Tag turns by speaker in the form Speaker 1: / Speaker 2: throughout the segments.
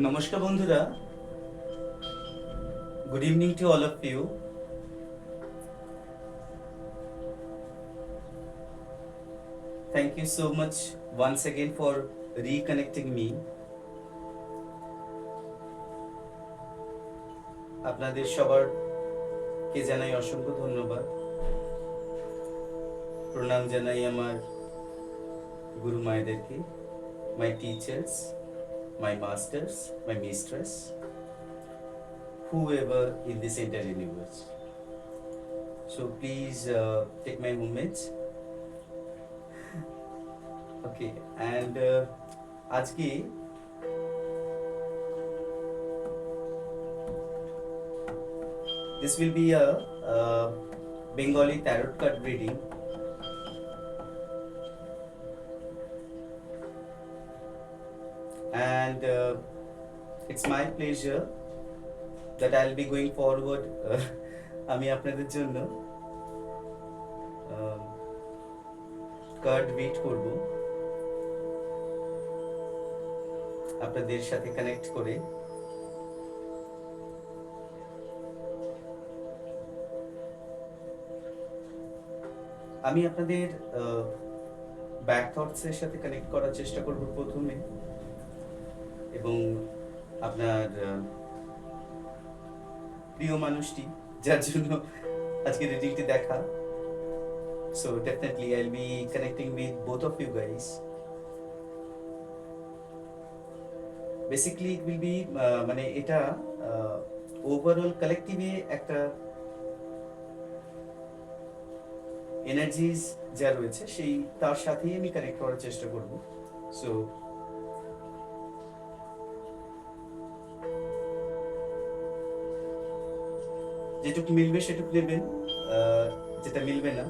Speaker 1: নমস্কার বন্ধুরা, good evening to all of you. Thank you so much once again for reconnecting me. আপনাদের সবারকে জানাই অসংখ্য ধন্যবাদ। প্রণাম জানাই আমার গুরু মায়েদেরকে, my teachers, my masters, my mistress, whoever in this entire universe. So please take my homage. Okay, and আজকে this will be a Bengali tarot card reading. And it's my pleasure that I'll be going forward. আমি আপনাদের জন্য card read করব, আপনাদের সাথে connect করে। আমি আপনাদের ব্যাক থটসের সাথে কানেক্ট করার চেষ্টা করব প্রথমে, এবং আপনার প্রিয় মানুষটি যার জন্য আজকে রিডিংটি দেখা। So definitely I'll be connecting with both of you guys. Basically it will be মানে এটা ওভারঅল কালেক্টিভে একটা এনার্জিজ যা রয়েছে সেই তার সাথেই আমি কানেক্ট করার চেষ্টা করব। সো যেটুকু মিলবে সেটুকু নেবেন, যেটা মিলবে না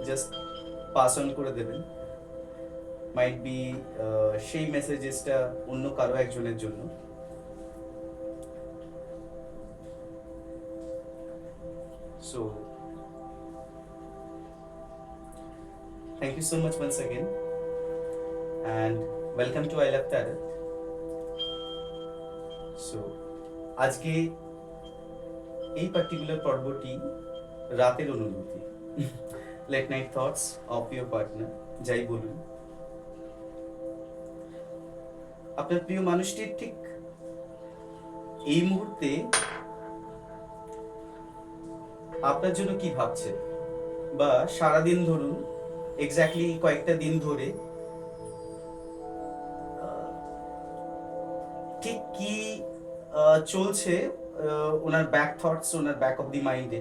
Speaker 1: জাস্ট পাস অন করে দেবেন। মাইট বি সেই মেসেজেসটা অন্য কারো একজনের জন্য। So thank you so much once again and welcome to I Love Tarot. So আজকে এই পার্টিকুলার পর্বটি রাতের অনুভূতি, late night thoughts of your partner, যাই বলুন। আপনার প্রিয় মানুষটির ঠিক এই মুহূর্তে আপনার জন্য কি ভাবছে, বা সারাদিন ধরুন এক্স্যাক্টলি কয়েকটা দিন ধরে ঠিক কি চলছে ওনার ব্যাক থটস, ওনার ব্যাক অফ দি মাইন্ডে,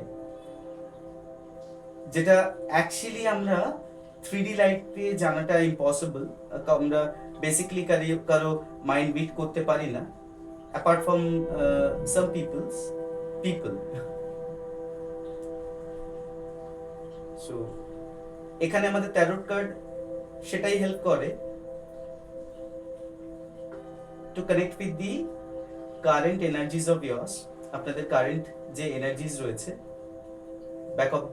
Speaker 1: যেটা অ্যাকচুয়ালি আমরা 3D লাইফে জানাটা ইম্পসিবল। আমরা বেসিক্যালি কারো মাইন্ড বিট করতে পারি না, apart from some people. So এখানে আমাদের ট্যারোট কার্ড সেটাই হেল্প করে to connect with the current এনার্জিজ of years. আপনাদের কারেন্ট যে এনার্জিজ রয়েছে, ব্যাক অফ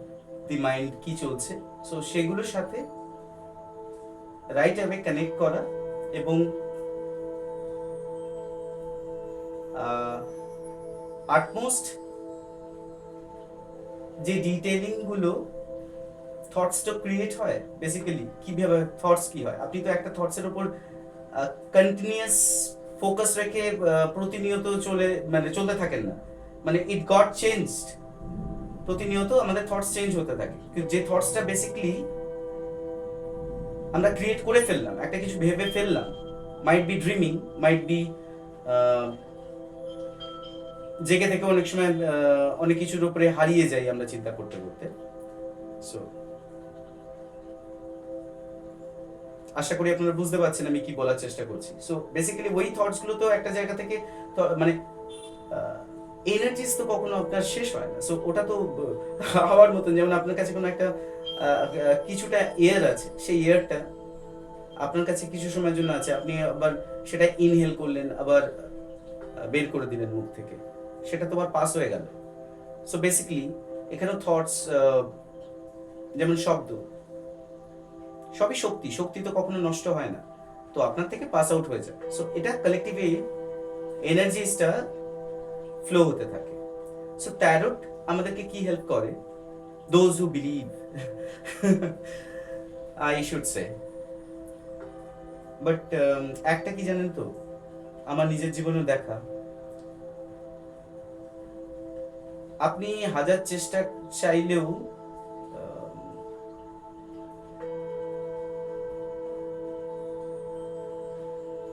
Speaker 1: দি মাইন্ড কি চলছে, সো সেগুলোর সাথে রাইট অ্যাওয়ে কানেক্ট করা, এবং আটমোস্ট যে ডিটেইলিং গুলো থটসটা ক্রিয়েট হয়, বেসিক্যালি কিভাবে থটস কি হয়। আপনি তো একটা থটসের উপর কন্টিনিউয়াস ফোকাস রেখে প্রতিনিয়ত চলতে থাকেন না, মানে ইট গট চেঞ্জড। প্রতিনিয়ত আমাদের থটস চেঞ্জ হতে থাকে, যে থটসটা বেসিক্যালি আমরা ক্রিয়েট করে ফেললাম, একটা কিছু ভেবে ফেললাম, might be dreaming, might be জেগে থেকে অনেক সময় অনেক কিছুর উপরে হারিয়ে যাই আমরা চিন্তা করতে করতে। সো আশা করি আপনারা বুঝতে পারছেন আমি কি বলার চেষ্টা করছি। সো বেসিক্যালি ওই থটস গুলো তো একটা জায়গা থেকে মানে এনার্জিস তো কখনো আপনার শেষ হয় না। সো ওটা তো হাওয়ার মতন, যেমন আপনার কাছে কোনো একটা কিছুটা এয়ার আছে, সেই এয়ারটা আপনার কাছে কিছু সময়ের জন্য আছে, আপনি আবার সেটা ইনহেল করলেন, আবার বের করে দিলেন মুখ থেকে, সেটা তো আবার পাস হয়ে গেল। সো বেসিক্যালি এখানেও থটস, যেমন শব্দ, সবই শক্তি, শক্তি তো কখনো নষ্ট হয় না। তো আপনার থেকে পাস আউট হয়ে যায়। সো এটা কালেকটিভলি এনার্জিসটা ফ্লো হতে থাকে। সো ট্যারোট আমাদেরকে কি হেল্প করে, those who believe I should say. But একটা কি জানেন তো, আমার নিজের জীবনেও দেখা, আপনি হাজার চেষ্টা চাইলেও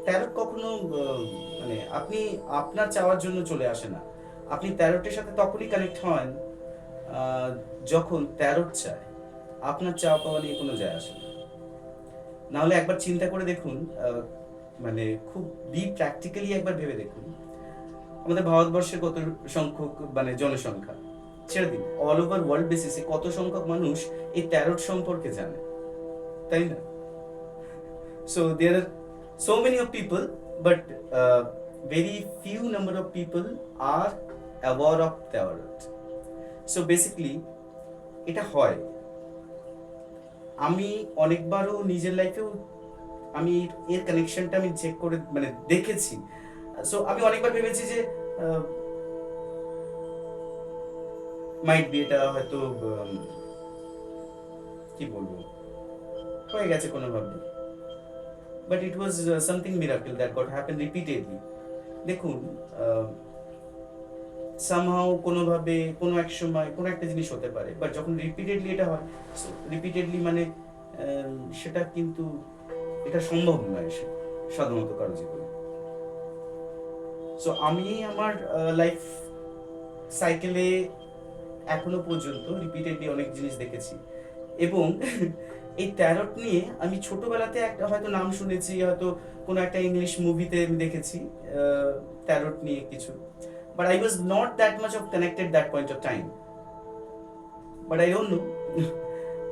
Speaker 1: ট্যারোট কখনো মানে আপনি আপনার চাওয়ার জন্য চলে আসে না। আপনি ট্যারোটের সাথে তখনই কানেক্ট হন যখন ট্যারোট চায়, আপনার চাওয়া পাওয়া নিয়ে কোনো যায় আসে না। নাহলে একবার চিন্তা করে দেখুন, মানে খুব ডিপ প্র্যাকটিক্যালি একবার ভেবে দেখুন, আমাদের ভারতবর্ষের কত সংখ্যক মানে জনসংখ্যা, ছেড়ে দিন অল ওভার ওয়ার্ল্ড বেসিসে কত সংখ্যক মানুষ এই ট্যারোট সম্পর্কে জানে, তাই না? So there are so many of people, but very few number of people are aware of tarot. So basically এটা হয়, আমি অনেকবারও নিজের লাইফেও আমি এর কানেকশনটা আমি চেক করে মানে দেখেছি। সো আমি অনেকবার ভেবেছি যে মাইট বি এটা হয়তো কি বলবো হয়ে গেছে কোনোভাবে, but it was something miracle that goat happen repeatedly. দেখুন সামহাও কোনোভাবে কোনো এক সময় কোনো একটা জিনিস হতে পারে, বাট যখন রিপিটেডলি এটা হয়, রিপিটেডলি মানে সেটা কিন্তু এটা সম্ভব নয় সাধারণত কারো জীবনে। সো আমি আমার লাইফ সাইকেলে এখনো পর্যন্ত রিপিটেডলি অনেক জিনিস দেখেছি, এবং এই ট্যারট নিয়ে আমি ছোটবেলাতে একটা হয়তো নাম শুনেছি, হয়তো কোনো একটা ইংলিশ মুভিতে আমি দেখেছি ট্যারট নিয়ে কিছু, but I was not that much of connected that point of time, but I don't know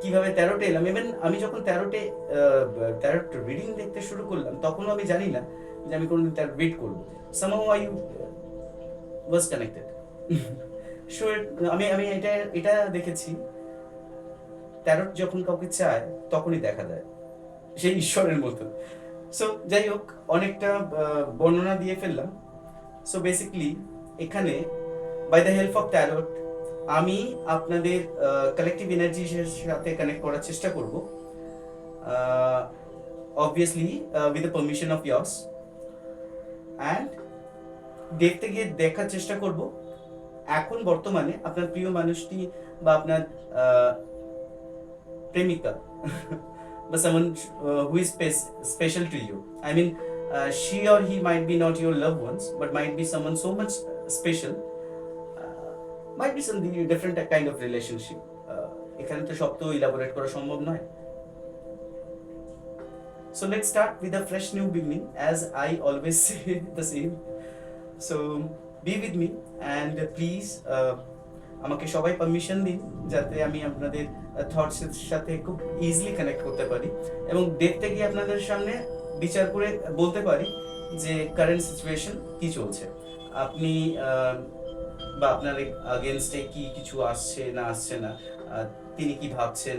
Speaker 1: কিভাবে ট্যারোটে এলাম। ইভেন আমি যখন ট্যারোট রিডিং দেখতে শুরু করলাম তখনও আমি জানি না যে আমি কোনোদিন ট্যারোট রিড করবো। somehow I was connected so আমি আমি এটা দেখেছি, ট্যারোট যখন কাউকে চায় তখনই দেখা যায়, সেই ঈশ্বরের মতো। সো যাই হোক, অনেকটা বর্ণনা দিয়ে ফেললাম। সো বেসিক্যালি এখানে by the help of tarot আমি আপনাদের কালেকটিভ এনার্জির সাথে কানেক্ট করার চেষ্টা করব, obviously with the permission of yours, and দেখতে গিয়ে দেখার চেষ্টা করব এখন বর্তমানে আপনার প্রিয় মানুষটি বা আপনার প্রেমিকা বা someone who is special to you. I mean, she or he might be not your loved ones, but might be someone so much special. Might be some different kind of relationship. এখানে তো সব তো elaborate করা সম্ভব নয়। So let's start with a fresh new beginning, as I always say the same. So be with me and please আমাকে সবাই permission দিন যাতে আমি আপনাদের থটস এর সাথে খুব ইজিলি কানেক্ট করতে পারি এবং দেখতে গিয়ে আপনাদের সামনে বিচার করে বলতে পারি যে কারেন্ট সিচুয়েশন কি চলছে, আপনি বা আপনার আগেনস্টে কি কিছু আসছে না আসছে না, তিনি কি ভাবছেন,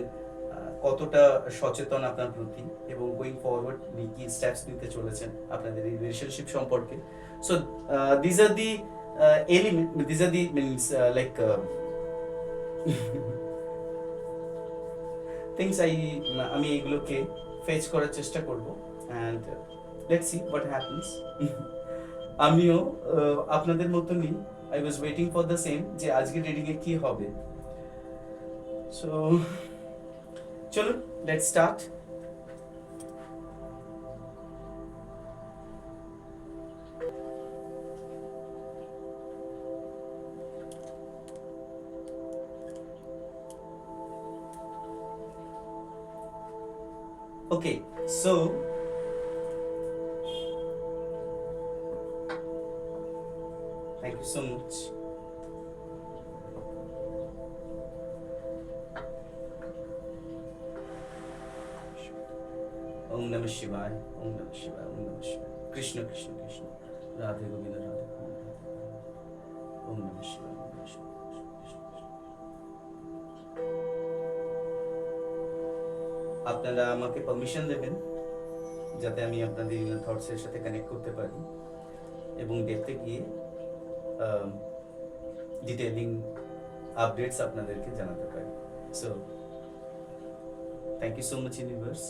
Speaker 1: কতটা সচেতন আপনার প্রতি, এবং গোয়িং ফরওয়ার্ড কি স্টেপস নিতে চলেছেন আপনাদের এই রিলেশনশিপ সম্পর্কে। So this are the element, these are the means like things আমি এগুলোকে ফেচ করার চেষ্টা করব, and let's see what happens. আমিও আপনাদের মতনই I was waiting for the same যে আজকে রিডিং এ কি হবে। সো চলুন let's start. Okay, so thank you so much. Om Namah Shivaya, Om Namah Shivaya, Om Namah Shivaya. Krishna Krishna Krishna, Radhe Govinda Radhe Govinda. Om Namah Shivaya, Om Namah Shivaya. আপনারা আমাকে permission দেবেন যাতে আমি আপনাদের inner থটসের সাথে connect করতে পারি এবং ডেপথে গিয়ে ডিটেইলিং আপডেটস আপনাদেরকে জানাতে পারি। So thank you so much universe.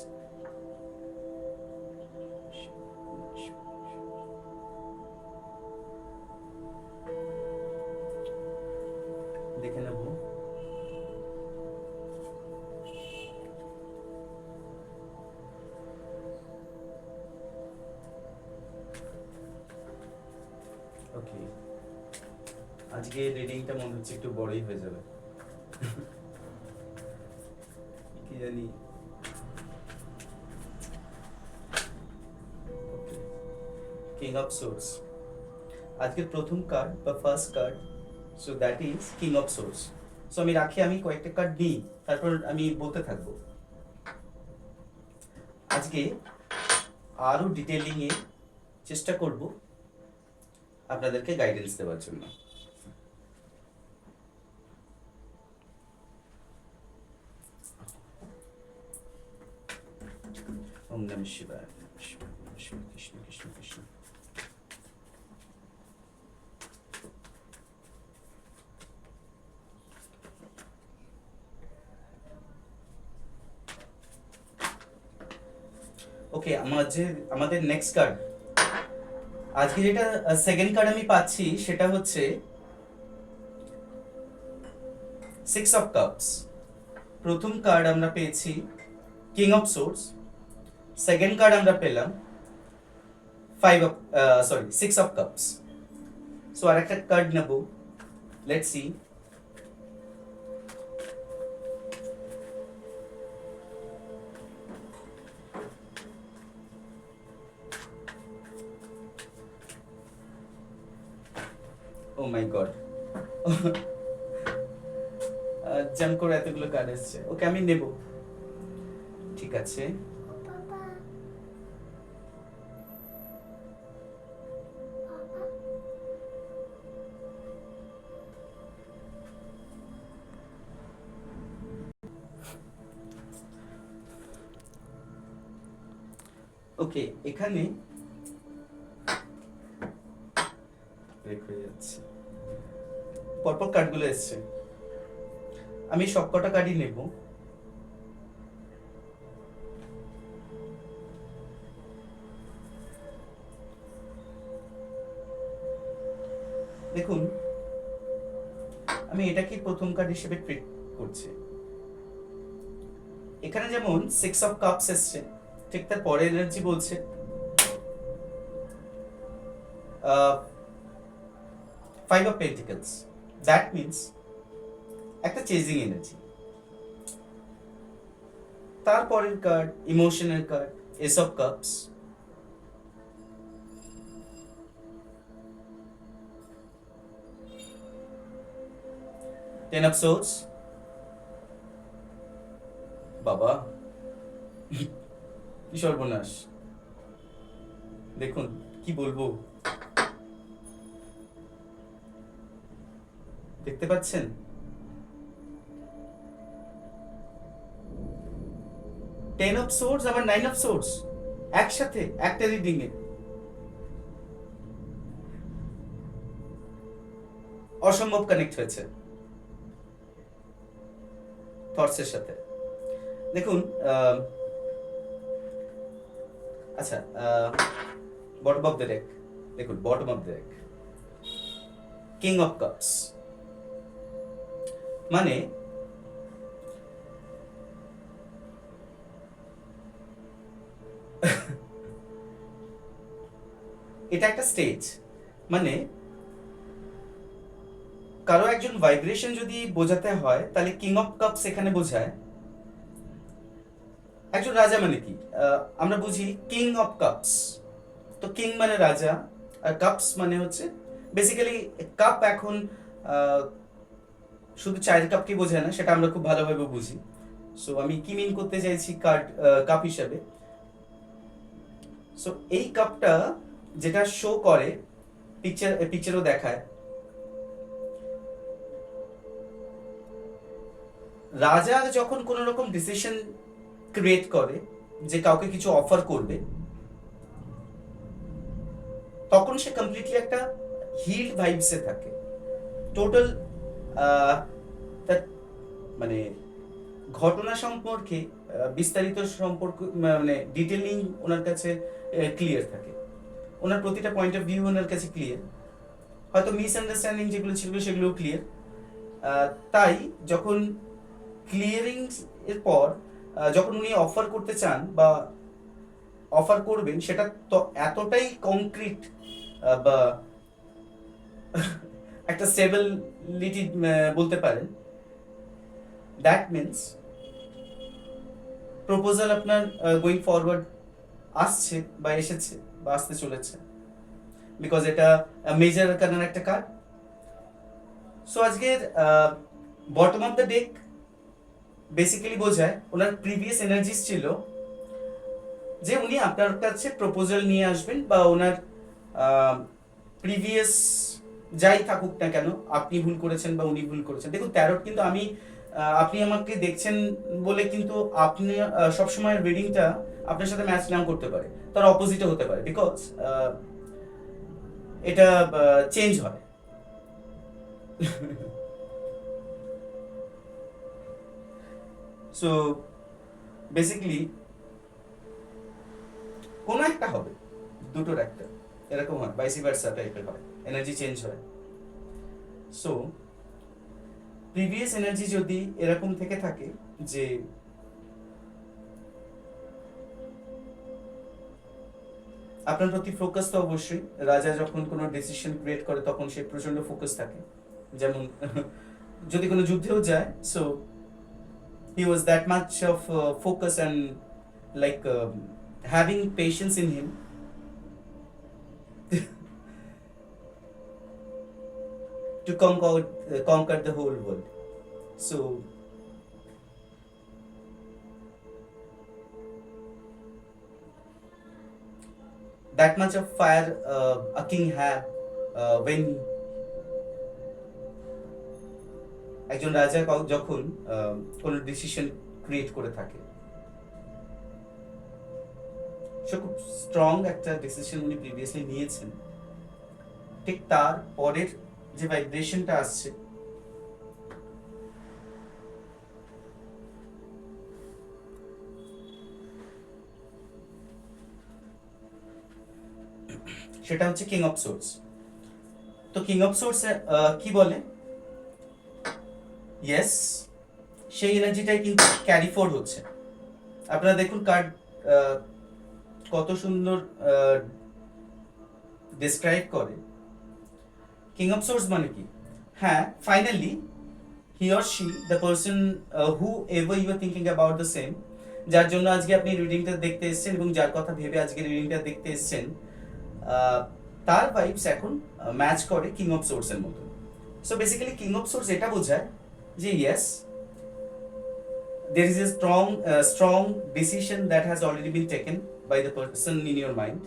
Speaker 1: দেখে নেব ওকে, আজকে রিডিংটা মনে হচ্ছে একটু বড়ই হয়ে যাবে কি জানি। কিং অফ সোর্স আজকের প্রথম কার্ড বা first card, so that is king of source. So আমি রাখি, আমি কয়েকটা কার্ড নিই, তারপর আমি বলতে থাকবো। আজকে আরো ডিটেইলিং এ চেষ্টা করব আপনাদেরকে গাইডেন্স দেওয়ার জন্য। ওম নমঃ শিবায়, কৃষ্ণ কৃষ্ণ কৃষ্ণ। ওকে, আমাদের নেক্সট কার্ড, আজকে যেটা সেকেন্ড কার্ড আমি পাচ্ছি সেটা হচ্ছে সিক্স অফ কাপস। প্রথম কার্ড আমরা পেয়েছি king of swords, second card আমরা পেলাম সিক্স অফ কাপস। সো আরেকটা কার্ড নেব, let's see. Oh my God, jump করে এতগুলো কার্ড এসছে। ওকে, আমি নেব, ঠিক আছে। ওকে, এখানে ব্রেক হয়ে যাচ্ছে, পরপর কার্ডগুলো এসছে, আমি সবকটা কার্ডই নেব। দেখুন, আমি এটাকে প্রথম কার্ড হিসেবে ট্রিট করছি। এখানে যেমন সিক্স অফ কাপস এসছে, ঠিক তার পরের এনার্জি বলছে five of pentacles. That means একটা চেজিং এনার্জি। তারপরের card emotional card, S of cups. Ten of swords. বাবা কি সর্বনাশ, দেখুন কি বলবো, দেখতে পাচ্ছেন? টেন অফ সোর্স আবার নাইন অফ সোর্স একসাথে একটা রিডিং এ, অসম্ভব কানেক্ট হয়েছে থটসের সাথে। দেখুন, আচ্ছা, বটম অফ দ্য ডেক, দেখুন bottom of the day king of cups, মানে এটা একটা স্টেজ, মানে কারো একজন ভাইব্রেশন যদি বোঝাতে হয় তাহলে কিং অফ কাপস এখানে বোঝায় একজন রাজা। মানে কি, আমরা বুঝি কিং অফ কাপস, তো কিং মানে রাজা, আর কাপস মানে হচ্ছে বেসিক্যালি কাপ। এখন শুধু চায়ের কাপকে বোঝায় না, সেটা আমরা খুব ভালোভাবে বুঝি। সো আমি কি মিন করতে চাইছি কাপ হিসাবে। সো এই কাপটা যেটা শো করে, পিকচারও দেখায়, রাজা যখন কোন রকম ডিসিশন ক্রিয়েট করে যে কাউকে কিছু অফার করবে, তখন সে কমপ্লিটলি একটা হিল্ড ভাইবসে থাকে, টোটাল তার মানে ঘটনা সম্পর্কে বিস্তারিত সম্পর্ক মানে ডিটেলিং ওনার কাছে ক্লিয়ার থাকে, ওনার প্রতিটা পয়েন্ট অফ ভিউ ওনার কাছে ক্লিয়ার, হয়তো মিসআন্ডারস্ট্যান্ডিং যেগুলো ছিল সেগুলো ক্লিয়ার। তাই যখন ক্লিয়ারিং এর পর যখন উনি অফার করতে চান বা অফার করবেন, সেটা তো এতটাই কংক্রিট বা একটা স্টেবিলিটি বলতে পারেন, দ্যাট মিনস প্রপোজাল আপনার গোয়িং ফরওয়ার্ড আসছে বা এসেছে বা আসতে চলেছে, বিকজ এটা মেজর কারণ একটা কার্ড। সো আজকের bottom of the day basically বোঝায় ওনার প্রিভিয়াস এনার্জিস ছিল যে উনি আপনার কাছে প্রপোজাল নিয়ে আসবেন, বা ওনার প্রিভিয়াস যাই থাকুক না কেন, আপনি ভুল করেছেন বা উনি ভুল করেছেন। দেখুন ট্যারট কিন্তু আপনি আমাকে দেখছেন বলে কিন্তু আপনি সবসময় রিডিংটা আপনার সাথে ম্যাচ নাও করতে পারে, তার অপোজিটও হতে পারে, বিকজ এটা চেঞ্জ হয়। সো বেসিক্যালি কোনো একটা হবে, দুটোর একটা, এরকম হয়, ভাইসি ভার্সা টাইপের হয়, এনার্জি চেঞ্জ হয়। সো প্রিভিয়াস এনার্জি যদি এরকম থেকে থাকে যে আপনার প্রতি ফোকাস, তো অবশ্যই রাজা যখন কোনো ডিসিশন ক্রিয়েট করে তখন সে প্রচন্ড ফোকাস থাকে, যেমন যদি কোনো যুদ্ধেও যায়, so he was that much of focus and like having patience in him to conquer the whole world. So that much of fire a king had when একজন রাজা যখন কোন ডিসিশন ক্রিয়েট করে থাকে, সে খুব স্ট্রং একটা ডিসিশন উনি previously নিয়েছেন, ঠিক তার পরের যে ভাইব্রেশনটা আসছে সেটা হচ্ছে কিং অফ সোর্স। তো কিং অফ সোর্স কি বলে, ইয়েস সেই এনার্জিটাই কিন্তু ক্যারি ফোর্ড হচ্ছে। আপনারা দেখুন কার্ড কত সুন্দর ডিসক্রাইব করে। কিং অফ সোর্স মানে কি, হ্যাঁ finally he or she the person who ever you are thinking about the same, যার জন্য আজকে আপনি রিডিংটা দেখতে এসেছেন এবং যার কথা ভেবে আজকে রিডিংটা দেখতে এসেছেন, তার ভাইবস এখন ম্যাচ করে কিং অফ সোর্স এর মতো। So basically king of source এটা বোঝায় যে yes there is a strong decision that has already been taken by the person in your mind,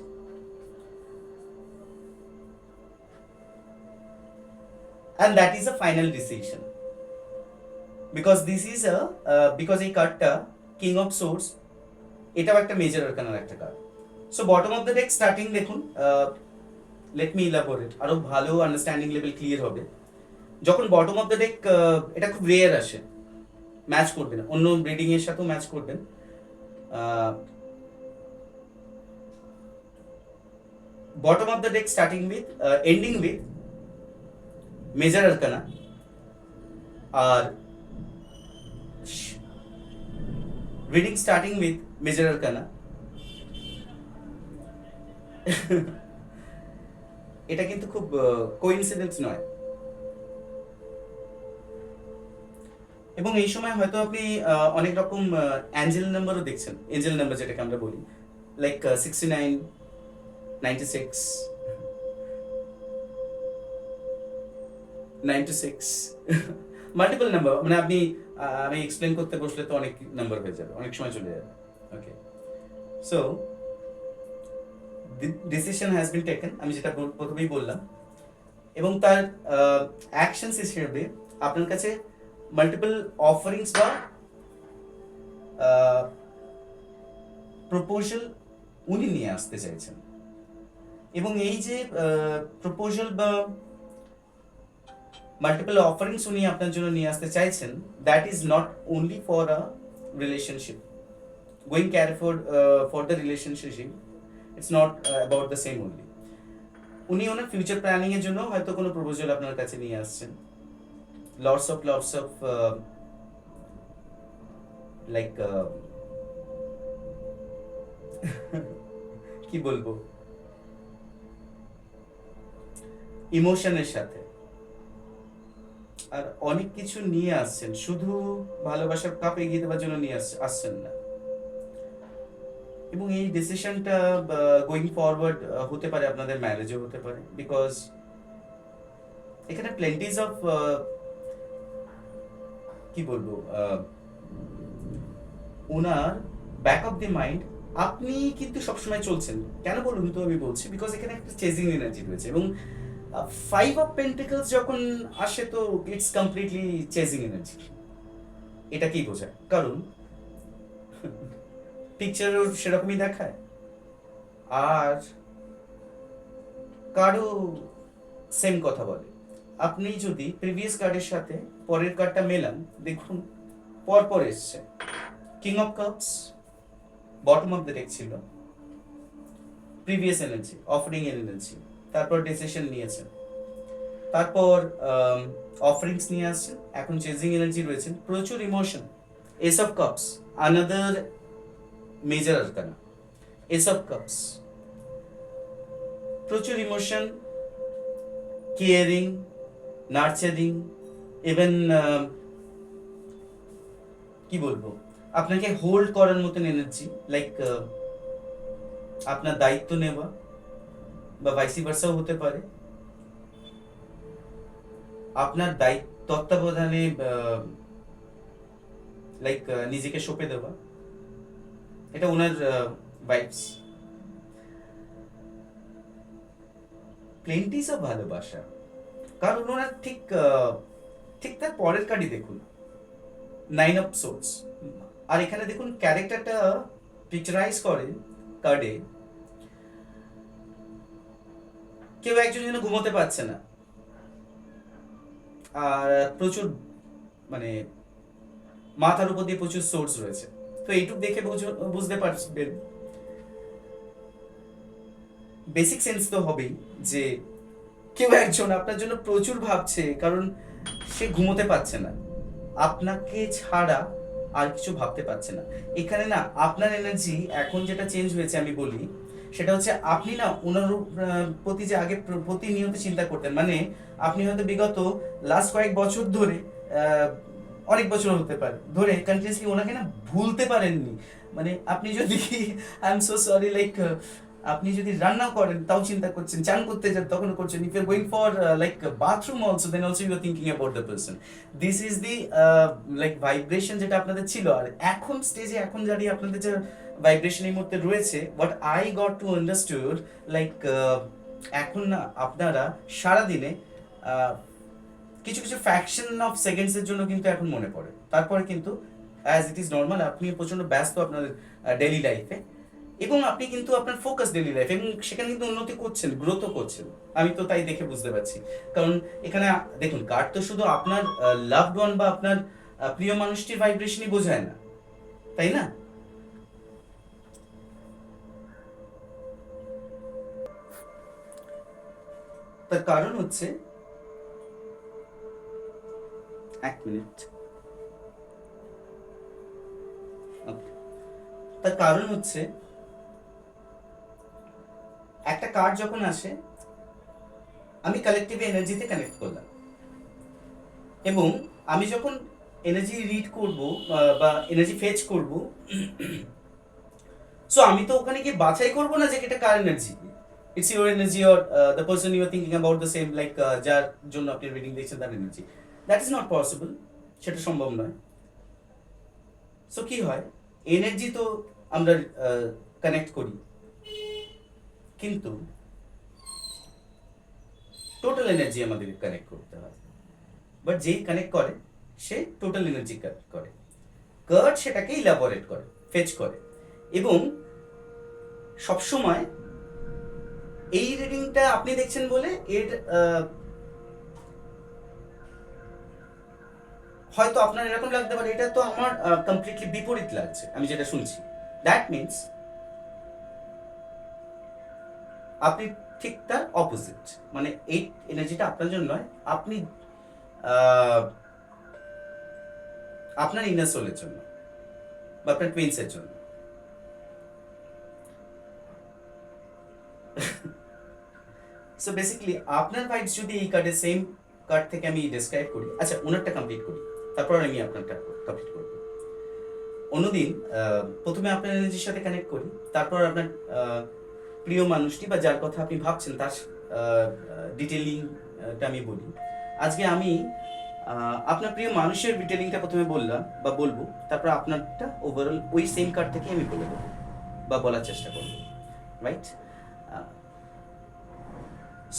Speaker 1: and that is a final decision, because this is a because এই কার্ডটা king of source এটাও একটা major আরকানার একটা card. So bottom of the deck starting দেখুন, let me elaborate, আরো ভালো understanding level clear হবে। যখন বটম অফ দ্য ডেক এটা খুব রেয়ার আসে, ম্যাচ করবেন অন্য রিডিং এর সাথেও ম্যাচ করবেন, bottom of the deck starting with ending with major arcana, আর reading starting with major arcana, এটা কিন্তু খুব কোইন্সিডেন্স নয়। এবং এই সময় হয়তো আপনি অনেক রকম অ্যাঞ্জেল নাম্বারও দেখছেন, এঞ্জেল নাম্বার যেটাকে আমরা বলি, লাইক 69, 96, 96 মাল্টিপল নাম্বার, মানে আমি এক্সপ্লেন করতে বসলে তো অনেক নাম্বার হয়ে যাবে, অনেক সময় চলে যাবে। Okay, so decision has been taken, আমি যেটা প্রথমেই বললাম, এবং তার অ্যাকশনস হিসেবে আপনার কাছে মাল্টিপল অফারিংস বা প্রপোজাল উনি নিয়ে আসতে চাইছেন। এবং এই যে প্রপোজাল বা মাল্টিপল অফারিংস উনি আপনার জন্য নিয়ে আসতে চাইছেন, that is not only for a relationship, going carry for the relationship, it's not about the same only. উনি ওনার ফিউচার প্ল্যানিং এর জন্য হয়তো কোনো প্রপোজাল আপনার কাছে নিয়ে আসছেন, লটস অফ লাইক কি বলবো, ইমোশনের সাথে আর অনেক কিছু নিয়ে আসছেন, শুধু ভালোবাসার কাপ এগিয়ে দেওয়ার জন্য নিয়ে আসছেন না। এবং এই ডিসিশনটা গোয়িং ফরওয়ার্ড হতে পারে আপনাদের ম্যারেজও হতে পারে, বিকজ এখানে প্লেন্টিজ অফ কি বলবো, ওনার ব্যাক অফ দি মাইন্ড আপনি কিন্তু সবসময় চলছেন। কেন বলুন তো আমি বলছি, বিকজ এখানে একটা চেজিং এনার্জি রয়েছে, এবং 5 of Pentacles যখন আসে তো ইটস কমপ্লিটলি চেজিং এনার্জি। এটা কি বোঝায়? কারণ পিকচারও সেরকমই দেখায়, আর কার্ডও সেম কথা বলে। আপনি যদি প্রিভিয়াস কার্ডের সাথে পরের কার্ডটা মেলান, দেখুন পর এসছে king of cups, bottom of the day ছিল প্রিভিয়াস এনার্জি, অফারিং এনার্জি, তারপর ডিসিশন নিয়েছেন, তারপর অফারিংস নিয়ে আসছেন, এখন চেজিং এনার্জি রয়েছেন, প্রচুর emotion, S of cups, another major arcana, S of cups, প্রচুর ইমোশন, কেয়ারিং, নার্চারিং, ইভেন কি বলবো, আপনাকে হোল্ড করার মতন এনার্জি, লাইক আপনার দায়িত্ব নেওয়া, বা ভাইসি ভার্সাও হতে পারে, আপনার তত্ত্বাবধানে লাইক নিজেকে সঁপে দেওয়া, এটা ওনার ভাইবস। প্লেন্টিস অফ ভালোবাসা, কারণ ওনার ঠিক তার পরের কার্ডই দেখুন, 9 of Swords, আর এখানে দেখুন ক্যারেক্টারটা পিকচারাইজ করে কার্ডে, কেউ একজন যেন ঘুমোতে পারছে না, আর প্রচুর মানে মাথার উপর দিয়ে প্রচুর সোর্স রয়েছে। তো এইটুকু দেখে বুঝতে পারবেন, বেসিক সেন্স তো হবেই যে কেউ একজন আপনার জন্য প্রচুর ভাবছে, কারণ সে ঘুমোতে পারছে না, আপনাকে ছাড়া আর কিছু ভাবতে পারছে না। এখানে না আপনার এনার্জি এখন যেটা চেঞ্জ হয়েছে আমি বলি, সেটা হচ্ছে আপনি না ওনার প্রতি যে আগে প্রতিনিয়ত চিন্তা করতেন, মানে আপনি হয়তো বিগত লাস্ট কয়েক বছর ধরে, অনেক বছর হতে পারে ধরে কন্টিনিউসলি ওনাকে না ভুলতে পারেননি। মানে আপনি যদি I am so sorry, like আপনি যদি রান্না করেন তাও চিন্তা করছেন, চান করতে যান তখনও করছেন, if you are going for like bathroom also, then also you are thinking about the person. This is the like vibration যেটা আপনাদের ছিল, আর এখন স্টেজে এখন দাঁড়িয়ে আপনাদের যে ভাইব্রেশন এই মুহূর্তে রয়েছে, but I got to understood like এখন না আপনারা সারাদিনে কিছু কিছু ফ্যাকশন অফ সেকেন্ডসের জন্য কিন্তু এখন মনে পড়ে, তারপরে কিন্তু অ্যাজ ইট ইজ নর্মাল আপনি প্রচন্ড ব্যস্ত আপনার ডেইলি লাইফে, এবং আপনি কিন্তু আপনার ফোকাস ডেইলি লাইফ, এবং সেখানে কিন্তু উন্নতি করছেন, গ্রোথও করছেন। আমি তো তাই দেখে বুঝতে পারছি, কারণ এখানে দেখুন কার্ড তো শুধু আপনার লাভড ওয়ান বা আপনার প্রিয় মানুষটির ভাইব্রেশনই বোঝায় না, তাই না? তার কারণ হচ্ছে, এক মিনিট, তার কারণ হচ্ছে একটা কার্ড যখন আসে আমি কালেকটিভ এনার্জিতে কানেক্ট করলাম, এবং আমি যখন এনার্জি রিড করব বা এনার্জি ফেচ করব, সো আমি তো ওখানে গিয়ে বাছাই করব না যে এটা কার energy, it's your energy or the person you are thinking about the same, like যার জন্য আপনি রিডিং দেখছেন তার energy, that is not possible, সেটা সম্ভব নয়। সো কি হয়, এনার্জি তো আমরা কানেক্ট করি, কিন্তু টোটাল এনার্জি আমাদেরকে কানেক্ট করতে হয়, বাট যেই কানেক্ট করে সে টোটাল এনার্জি কানেক্ট করে, কার্ড সেটাকে ইলাবোরেট করে, ফেচ করে, এবং সবসময় এই রিডিংটা আপনি দেখছেন বলে এর হয়তো আপনার এরকম লাগতে পারে এটা তো আমার কমপ্লিটলি বিপরীত লাগছে আমি যেটা শুনছি। দ্যাট মিনস আপনি ঠিক তার অপোজিট, মানে এই এনার্জিটা আপনার জন্য নয়, আপনি আপনার ইনার সোলের জন্য বা আপনার টুইন্সের জন্য। সো বেসিক্যালি আপনার ভাইবস যদি এই কার্ডের সেম কার্ড থেকে আমি ডেসক্রাইব করি, আচ্ছা ওনারটা কমপ্লিট করি তারপর আমি আপনারটা কমপ্লিট করব। অন্যদিন প্রথমে আপনার এনার্জির সাথে কানেক্ট করি, তারপর আপনার প্রিয় মানুষটি বা যার কথা আপনি ভাবছেন তার ডিটেলিংটা আমি বলি। আজকে আমি আপনার প্রিয় মানুষের ডিটেলিংটা প্রথমে বললাম বা বলবো, তারপর আপনারটা ওভারঅল ওই সেম কার্ড থেকে আমি বলে দেবো বা বলার চেষ্টা করবো, রাইট?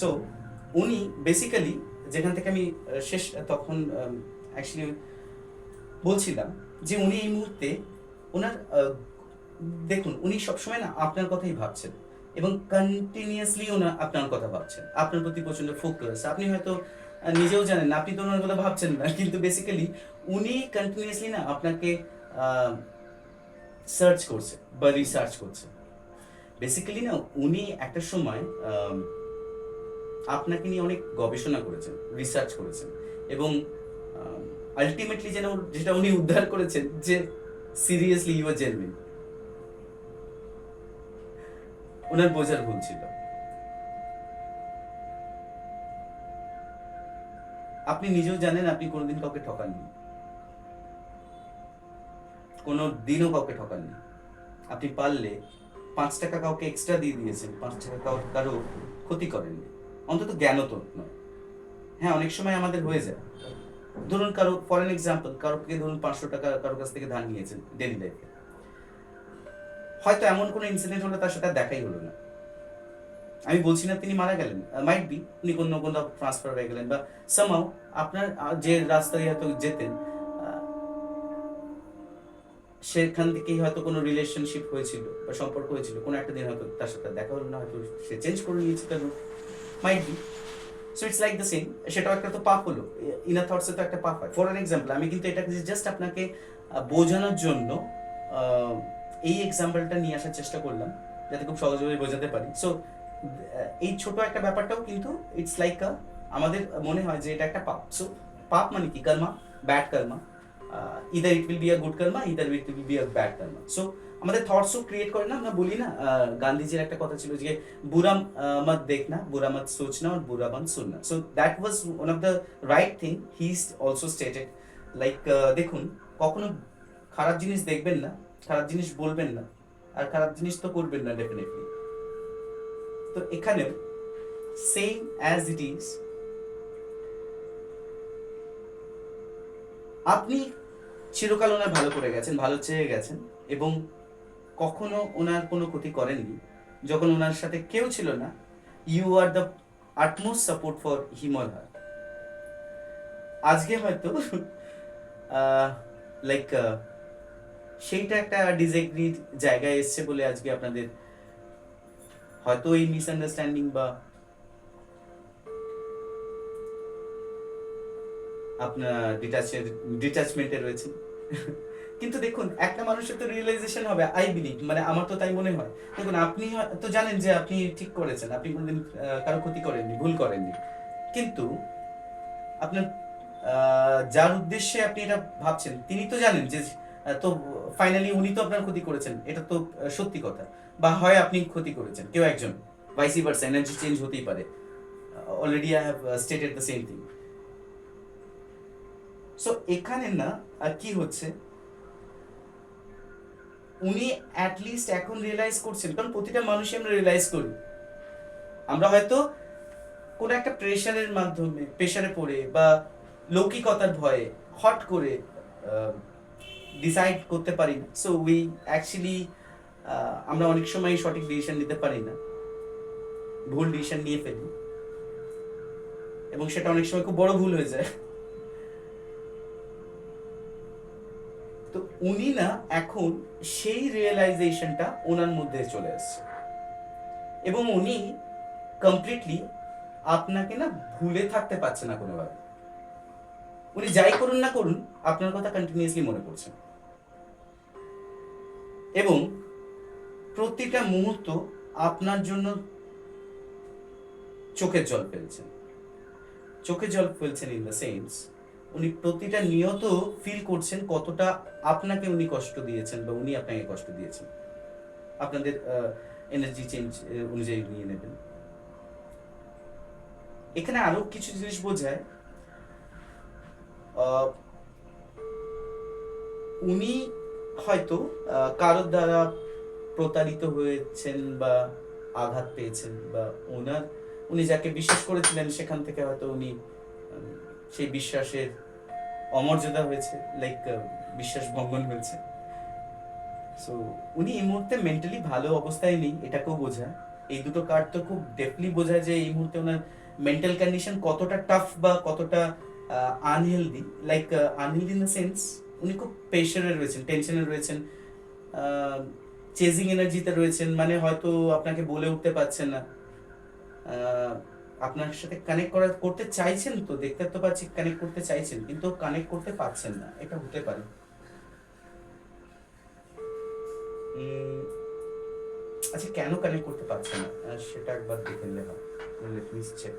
Speaker 1: সো উনি বেসিক্যালি যেখান থেকে আমি শেষ তখন অ্যাকচুয়ালি বলছিলাম যে উনি এই মুহূর্তে ওনার দেখুন উনি সবসময় না আপনার কথাই ভাবছেন এবং কন্টিনিউয়াসলি ওনার আপনার কথা ভাবছেন, আপনার প্রতি প্রচন্ড ফোকাস। আপনি হয়তো নিজেও জানেন না, আপনি তো ওনার কথা ভাবছেন না, কিন্তু বেসিক্যালি উনি কন্টিনিউয়াসলি না আপনাকে সার্চ করছে বা রিসার্চ করছে। বেসিক্যালি না উনি একটা সময় আপনাকে নিয়ে অনেক গবেষণা করেছেন, রিসার্চ করেছেন এবং আলটিমেটলি যেটা উনি উদ্ধার করেছেন যে সিরিয়াসলি ইউ আর জেনুইন। ওনার বোঝার ভুল ছিল। আপনি নিজেও জানেন আপনি কোনোদিন কাউকে ঠকাননি, কোনো দিনও কাউকে ঠকাননি। আপনি পারলে 5 টাকা কাউকে এক্সট্রা দিয়ে দিয়েছেন, 5 টাকা কারো ক্ষতি করেননি, অন্তত জ্ঞানও তো নয়। হ্যাঁ অনেক সময় আমাদের হয়ে যায়, ধরুন কারো ফর এন এক্সাম্পল কারোকে ধরুন 500 টাকা কারোর কাছ থেকে ধার নিয়েছেন ডেইলি লাইফে, হয়তো এমন কোনো ইনসিডেন্ট হলো তার সাথে দেখাই হলো না। আমি বলছি না তিনি মারা গেলেন, মাইট বি উনি কোনো কোনো ট্রান্সফার হয়ে গেলেন বা সামহাউ আপনার যে রাস্তায় হয়তো যেতেন সেখান থেকেই হয়তো কোনো রিলেশনশিপ হয়েছিল বা সম্পর্ক হয়েছিল, কোনো একটা দিন হয়তো তার সাথে দেখা হলো না, হয়তো সে চেঞ্জ করে নিয়েছে তার route, might be. So it's like the same, সেটাও একটা তো পাপ হলো, ইনার থটসে তো একটা পাপ হয়। ফর এন এক্সাম্পল আমি কিন্তু এটাকে জাস্ট আপনাকে বোঝানোর জন্য এই এক্সাম্পলটা নিয়ে আসার চেষ্টা করলাম যাতে খুব সহজভাবে বোঝাতে পারি। সো এই ছোট একটা ব্যাপারটাও কিন্তু ইটস লাইক আমাদের মনে হয় যে এটা একটা পাপ। সো পাপ মানে কি? Karma, bad karma, either it will be a good karma, either it will be a bad karma. So আমাদের থটসও ক্রিয়েট করে না, আমরা বলি না গান্ধীজির একটা কথা ছিল যে বুরা মত দেখনা, বুরা মত সোচনা আর বুরা মত শুননা। So that was one of the right thing he also stated. Like দেখুন কখনো খারাপ জিনিস দেখবেন না, খারাপ জিনিস বলবেন না, আর খারাপ জিনিস তো করবেন না ডেফিনেটলি। তো এখানেও সেম অ্যাজ ইট ইজ, আপনি চিরকাল ওনার ভালো করে গেছেন, ভালো চেয়ে গেছেন এবং কখনো ওনার কোনো ক্ষতি করেননি। যখন ওনার সাথে কেউ ছিল না, you are the utmost support for him or her. আজকে হয়তো লাইক সেইটা একটা ডিসএগ্রিড জায়গায় এসছে বলে আজকে আপনাদের হয়তো এই মিসআন্ডারস্ট্যান্ডিং বা আপনার ডিটাচমেন্টে রয়েছে। কিন্তু দেখুন একটা মানুষের তো রিয়েলাইজেশন হবে, আই বিলিভ, মানে আমার তো তাই মনে হয়। দেখুন আপনি তো জানেন যে আপনি ঠিক করেছেন, আপনি কোনোদিন কারো ক্ষতি করেননি, ভুল করেননি, কিন্তু আপনার যার উদ্দেশ্যে আপনি এটা ভাবছেন তিনি তো জানেন যে তো ফাইনালি উনি তো আপনার ক্ষতি করেছেন, এটা তো সত্যি কথা। বা হয় আপনি ক্ষতি করেছেন কেউ একজন, ভাইসি ভার্সা, এনার্জি চেঞ্জ হতেই পারে। Already I have stated the same thing. So এখানে না কি হচ্ছে, উনি অ্যাটলিস্ট এখন রিয়েলাইজ করছেন, কারণ প্রতিটা মানুষই আমরা রিয়েলাইজ করি। আমরা হয়তো কোনো একটা প্রেশারের মাধ্যমে, প্রেশারে পড়ে বা লৌকিকতার ভয়ে হট করে ডিসাইড করতে পারি না। সো উই অ্যাকচুয়ালি আমরা অনেক সময় সঠিক ডিসিশন নিতে পারি না, ভুল ডিসিশন নিয়ে ফেলি এবং সেটা অনেক সময় খুব বড় ভুল হয়ে যায়। তো উনি না এখন সেই রিয়েলাইজেশনটা ওনার মধ্যে চলে আসছে এবং উনি কমপ্লিটলি আপনাকে না ভুলে থাকতে পারছে না কোনোভাবে। উনি যাই করুন না করুন আপনার কথা কন্টিনিউয়াসলি মনে পড়ছে, এবং প্রতিটা মুহূর্ত আপনার জন্য চোখের জল ফেলছেন। চোখে জল ফেলছেন ইন দ্য সেন্স উনি প্রতিটা নিয়ত ফিল করছেন কতটা আপনাকে উনি কষ্ট দিয়েছেন বা উনি আপনাকে কষ্ট দিয়েছেন। আপনাদের এনার্জি চেঞ্জ অনুযায়ী নিয়ে নেবেন। এখানে আরো কিছু জিনিস বোঝায়, উনি হয়তো কারোর দ্বারা প্রতারিত হয়েছেন বা আঘাত পেয়েছেন, বা উনি যাকে বিশ্বাস করেছিলেন সেখান থেকে হয়তো উনি সেই বিশ্বাসের অমর্যাদা হয়েছে, লাইক বিশ্বাস ভঙ্গন হয়েছে। সো উনি এই মুহূর্তে মেন্টালি ভালো অবস্থায় নেই, এটাকেও বোঝায়। এই দুটো কার্ড তো খুব ডেপলি বোঝায় যে এই মুহূর্তে ওনার মেন্টাল কন্ডিশন কতটা টাফ বা কতটা unhealthy, like unhealthy in the sense উনি খুব প্রেশারে রয়েছেন, টেনশনে রয়েছেন, চেজিং এনার্জিতে রয়েছেন, মানে হয়তো আপনাকে বলে উঠতে পারছেন না, আপনার সাথে কানেক্ট করতে চাইছেন, তো দেখতে তো পাচ্ছি কানেক্ট করতে চাইছেন কিন্তু কানেক্ট করতে পারছেন না, এটা হতে পারে। আচ্ছা, কেন কানেক্ট করতে পারছেন না সেটা একবার দেখে নিলে হয়। Let me check.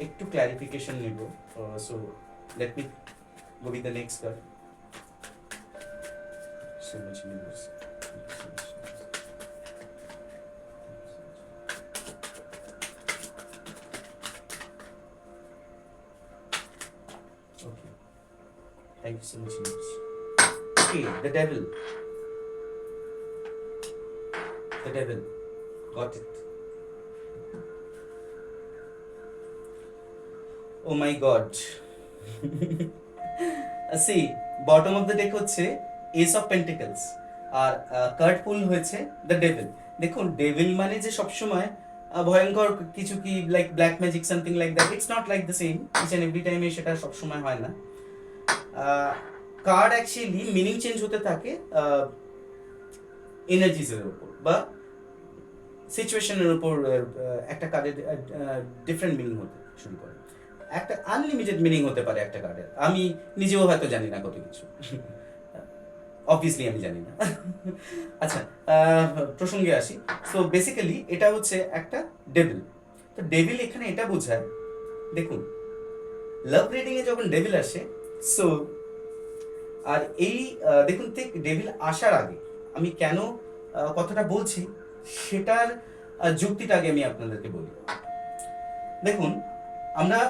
Speaker 1: একটু ক্লারিফিকেশন নেব, so let me go with the next card. So much universe. Okay. Thank you so much, universe. Okay, the devil. The devil. Got it. Oh my God. See, bottom of the deck হচ্ছে ace of pentacles, আর card pull হয়েছে the devil. দেখুন, devil মানে যে সবসময় ভয়ঙ্কর কিছু, কি like black magic something like that, it's not like the same each and every টাইমে, সেটা সবসময় হয় না। কার্ড অ্যাকচুয়ালি মিনিং চেঞ্জ হতে থাকে এনার্জিসের উপর বা সিচুয়েশনের উপর। একটা কার্ডের ডিফারেন্ট মিনিং হতে শুরু করে, একটা আনলিমিটেড মিনিং হতে পারে একটা কার্ডের। আমি নিজেও হয়তো জানি না কত কিছু, অবভিয়াসলি আমি জানি না। আচ্ছা, প্রসঙ্গে আসি। সো বেসিক্যালি এটা হচ্ছে একটা ডেভিল। তো ডেভিল এখানে এটা বোঝায়, দেখুন লাভ রিডিং এ যখন ডেভিল আসে, সো আর এই দেখুন ঠিক ডেভিল আসার আগে আমি কেন কথাটা বলছি সেটার যুক্তিটা আগে আমি আপনাদেরকে বলি। দেখুন, আমরা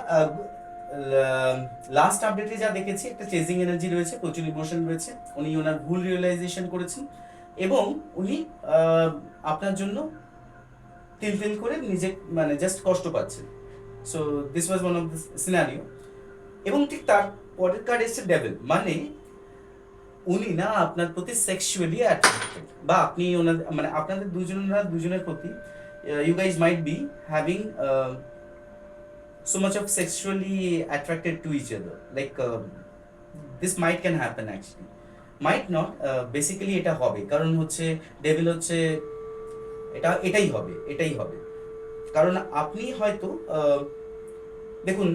Speaker 1: লাস্ট আপডেটে যা দেখেছি, একটা চেজিং এনার্জি রয়েছে, প্রচুর ইমোশন রয়েছে, উনি ওনার ভুল রিয়েলাইজেশন করেছেন এবং উনি আপনার জন্য তিল তিল করে নিজে মানে জাস্ট কষ্ট পাচ্ছেন। So this was one of the scenario. এবং ঠিক তার পরের কার্ড এসেছে ডেভিল, মানে উনি না আপনার প্রতি সেক্সুয়ালি অ্যাট্রাক্টেড, বা আপনি ওনার মানে আপনাদের দুজনের প্রতি you guys might be having so much of sexually attracted to each other, like this might can happen actually, might not, basically এটা হবে, কারণ হচ্ছে ডেভিল হচ্ছে এটাই হবে কারণ আপনি হয়তো দেখুন,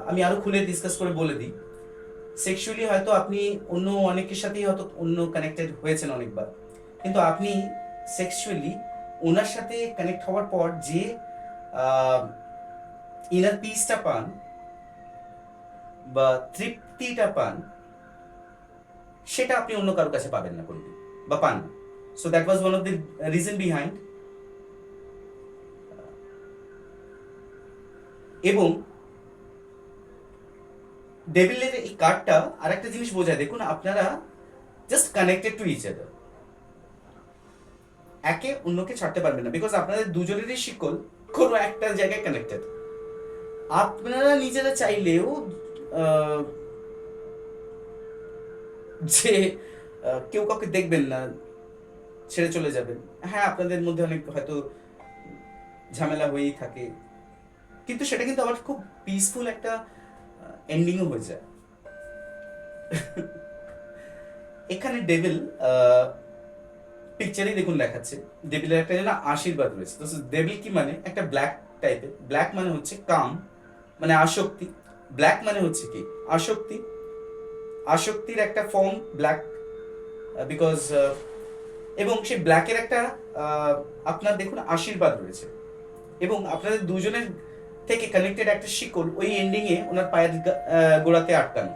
Speaker 1: আমি আরো খুলে ডিসকাস করে বলে দিই। সেক্সুয়ালি হয়তো আপনি অন্য অনেকের সাথেই হয়তো অন্য কানেক্টেড হয়েছেন অনেকবার, কিন্তু আপনি সেক্সুয়ালি ওনার সাথে কানেক্ট হওয়ার পর যে ইনার পিসটা পান বা তৃপ্তিটা পান, সেটা আপনি অন্য কারোর কাছে পাবেন না কোনোদিন বা পান না। So that was one of the reason behind. এবং ডেভিলের এই কার্ডটা আরেকটা জিনিস বোঝায়, দেখুন আপনারা just connected to each other, একে অন্যকে ছাড়তে পারবেন না, বিকজ আপনাদের দুজনেরই শিকল কোনো একটা জায়গায় কানেক্টেড। আপনারা নিজেরা চাইলেও যে কেউ কাউকে দেখবেন না, ছেড়ে চলে যাবেন, হ্যাঁ আপনাদের মধ্যে অনেক হয়তো ঝামেলা হয়েই থাকে, কিন্তু সেটা কিন্তু আবার খুব পিসফুল একটা এন্ডিংও হয়ে যায়। এখানে ডেভিল পিকচারেই দেখুন দেখাচ্ছে ডেভিলের একটা যেন আশীর্বাদ রয়েছে। তো ডেভিল কি মানে একটা ব্ল্যাক টাইপের, ব্ল্যাক মানে হচ্ছে কাম, মানে আসক্তি। ব্ল্যাক মানে হচ্ছে কি আসক্তি, আসক্তির একটা ফর্ম ব্ল্যাক, বিকজ এবং সেই ব্ল্যাকের একটা আপনার দেখুন আশীর্বাদ রয়েছে, এবং আপনাদের দুজনের থেকে কানেক্টেড একটা শিকল ওই এন্ডিং এ ওনার পায়ের গোড়াতে আটকানো।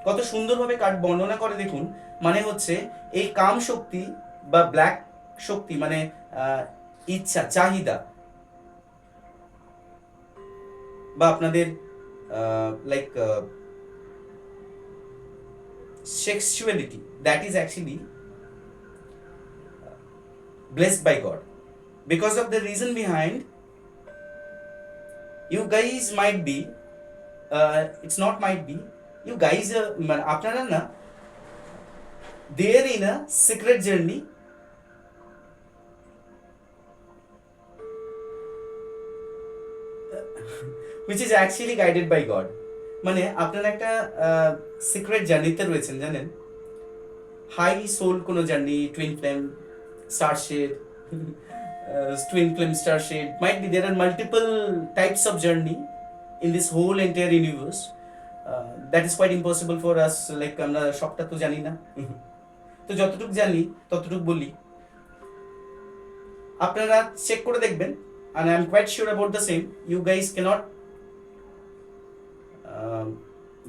Speaker 1: কত সুন্দরভাবে কার্ড বর্ণনা করে দেখুন। মানে হচ্ছে এই কাম শক্তি বা ব্ল্যাক শক্তি মানে ইচ্ছা, চাহিদা, বা আপনাদের like sexuality, that is actually blessed by God. Because of the reason behind, you guys might be, it's not might be, you guys মানে আপনারা না there in a secret journey which is actually guided by God. মানে আপনারা একটা secret জার্নিতে রয়েছেন জানেন, high soul কোনো journey, twin flame starshade, twin flame starshade, might be there are multiple types of journey in this whole entire universe. That is quite impossible for us, like আমরা সবটা তো জানি না। তো যতটুকু জানি ততটুকু বলি, আপনারা চেক করে দেখবেন, and I am quite sure about the same, you guys cannot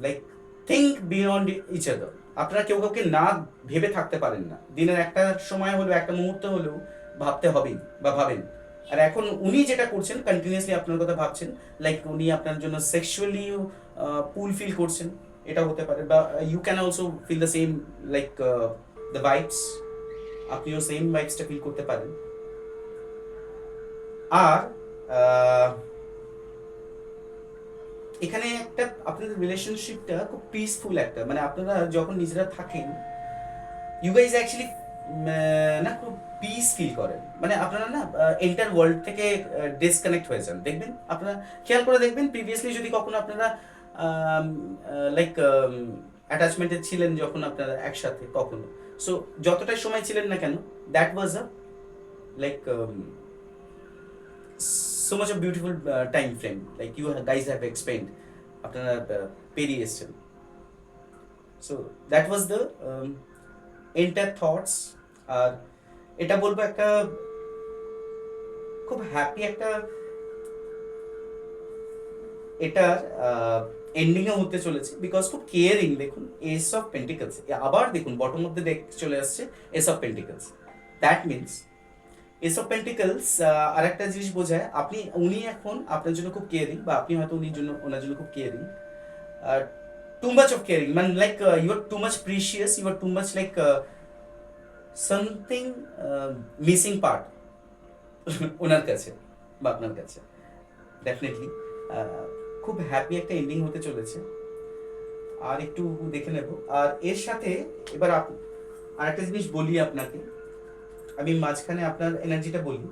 Speaker 1: like think beyond each other. আপনারা কেউ কাউকে না ভেবে থাকতে পারেন না, দিনের একটা সময় হলেও, একটা মুহূর্ত হলেও ভাবতে হবেই বা ভাবেন। আর এখন উনি যেটা করছেন কন্টিনিউয়াসলি আপনার কথা ভাবছেন, লাইক উনি আপনার জন্য সেক্সুয়ালি পুল ফিল করছেন, এটা হতে পারে, বা you can also feel the same like the vibes, আপনিও সেম ভাইবসটা ফিল করতে পারেন। আর এখানে একটা আপনাদের রিলেশনশিপটা খুব পিসফুল একটা, মানে আপনারা যখন নিজেরা থাকেন ইউ গাইজ অ্যাকচুয়ালি না খুব পিস ফিল করেন, মানে আপনারা না এন্টার ওয়ার্ল্ড থেকে ডিসকানেক্ট হয়ে যান। দেখবেন আপনারা খেয়াল করে দেখবেন, প্রিভিয়াসলি যদি কখনো আপনারা লাইক অ্যাটাচমেন্টে ছিলেন যখন আপনারা একসাথে কখনো, সো যতটাই সময় ছিলেন না কেন, that was a like so much of beautiful time frame, like you guys have explained, আপনারা পেরিয়ে এসেছেন। so that was the entire thoughts। আর এটা বলবো একটা খুব হ্যাপি একটা, এটার এন্ডিং এ হতে চলেছে, বিকজ খুব কেয়ারিং। দেখুন এস অফ পেন্টিকলস, আবার দেখুন বটম মধ্যে চলে আসছে ace of pentacles, that means ace of pentacles আর একটা জিনিস বোঝায় উনি এখন আপনার জন্য খুব কেয়ারিং, বা আপনি হয়তো ওনার জন্য খুব caring, too much of caring, মানে like you are too much precious, you are too much like something missing part ওনার কাছে বা আপনার কাছে। ডেফিনেটলি খুব হ্যাপি একটা এন্ডিং হতে চলেছে। আর একটু দেখে নেব, আর এর সাথে এবার আর একটা জিনিস বলি আপনাকে, আমি মাঝখানে আপনার এনার্জিটা বলি।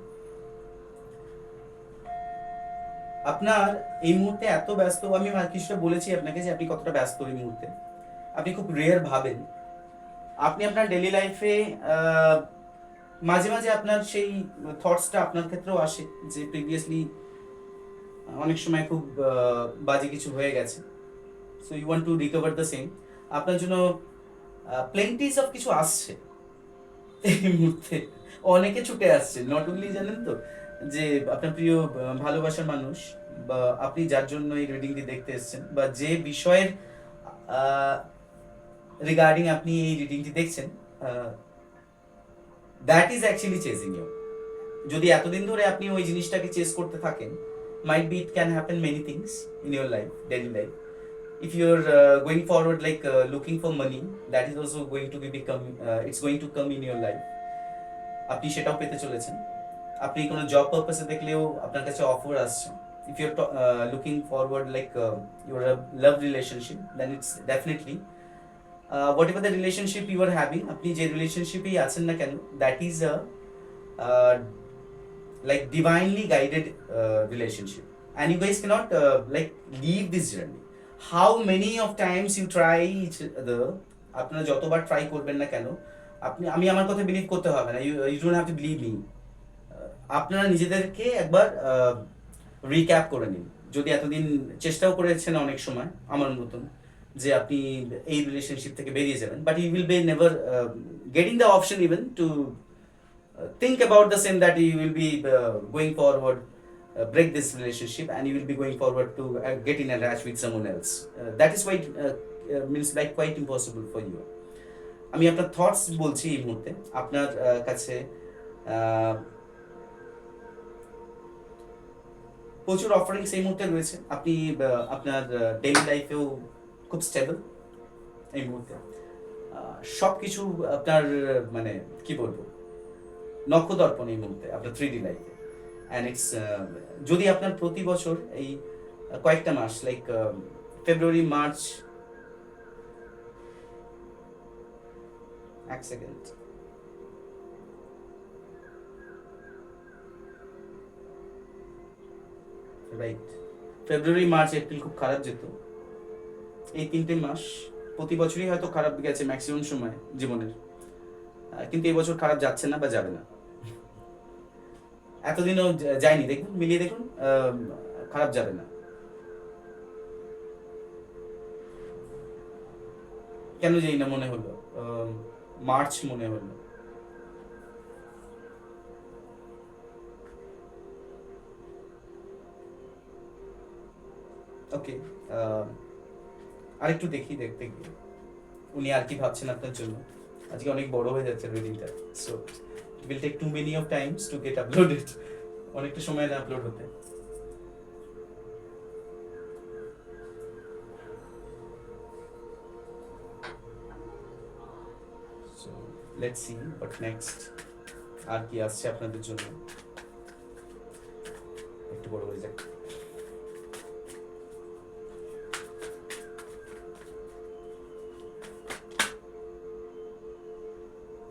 Speaker 1: আপনার এই মুহূর্তে এত ব্যস্ত, আমি কিছুটা বলেছি আপনাকে যে আপনি কতটা ব্যস্ত এই মুহূর্তে, আপনি খুব রেয়ার ভাবেন, আপনি আপনার ডেইলি লাইফে মাঝে মাঝে আপনার সেই থটসটা আপনার ক্ষেত্রেও আসে যে প্রিভিয়াসলি অনেক সময় খুব বাজে কিছু হয়ে গেছে, so you want to recover the same. আপনার জন্য প্লেন্টিস অফ কিছু আসছে এই মুহূর্তে, অনেকে ছুটে আসছে, নট অনলি জানেন তো যে আপনার প্রিয় ভালোবাসার মানুষ, বা আপনি যার জন্য এই রিডিংটি দেখতে এসেছেন, বা যে বিষয়ের রিগার্ডিং আপনি এই রিডিংটি দেখছেন, that is actually chasing you. যদি এতদিন ধরে আপনি ওই জিনিসটাকে চেস করতে থাকেন, might be it can happen many things in your life, daily life. If you're going forward like looking for money, that is also going to become it's going to come in your life, আপনি সেটাও পেতে চলেছেন। আপনি কোনো job পারপাসে দেখলেও আপনার কাছে অফার আসছে। if you're looking forward like your love relationship, then it's definitely whatever the relationship you are having, আপনি যে রিলেশনশিপেই আছেন না কেন, that is a like divinely guided relationship, and you guys cannot like leave this journey. How many of times you try each other, আপনারা যতবার try করবেন না কেন, আমি আমার কথা বিলিভ করতে হবে না, you don't have to believe me. আপনারা নিজেদেরকে একবার রিক্যাপ করে নিন। যদি এতদিন চেষ্টাও করেছেন অনেক সময় আমার মতন যে আপনি এই রিলেশনশিপ থেকে বেরিয়ে যাবেন, but you will be never getting the option even to think about the same, that you will be going forward, break this relationship, and you will be going forward to get in a match with someone else. That is quite means like quite impossible for you. আমি আপনার thoughts বলছি এই মুহূর্তে, আপনার কাছে প্রচুর offerings এই মুহূর্তে রয়েছে, আপনি আপনার ডেইলি লাইফেও খুব স্টেবল এই মুহূর্তে, সব কিছু আপনার মানে কি বলবো নক্ষদর্পণ এই মুহূর্তে আপনার 3D লাইফে। অ্যান্ড ইটস যদি আপনার প্রতি বছর এই কয়েকটা মাস লাইক ফেব্রুয়ারি মার্চ, এক second, right, February March April খুব খারাপ যেত, এই 3টে মাস প্রতি বছরই হয়তো খারাপ গেছে ম্যাক্সিমাম সময় জীবনের, কিন্তু এই বছর খারাপ যাচ্ছে না বা যাবে না, এতদিনও যায়নি, দেখুন মিলিয়ে দেখুন খারাপ যাবে না। কেন যাই না মনে হলো, মার্চ মনে হলো, ওকে, আরেকটু দেখি, দেখতে গিয়ে উনি আর কি ভাবছেন আপনার জন্য। আজকে অনেক বড় হয়ে যাচ্ছে রিডিংটা, so it will take too many of times to get uploaded, অনেকটা সময় না আপলোড হতে। So let's see what next আর কি আসছে আপনাদের জন্য, একটু বড় হয়ে যাক।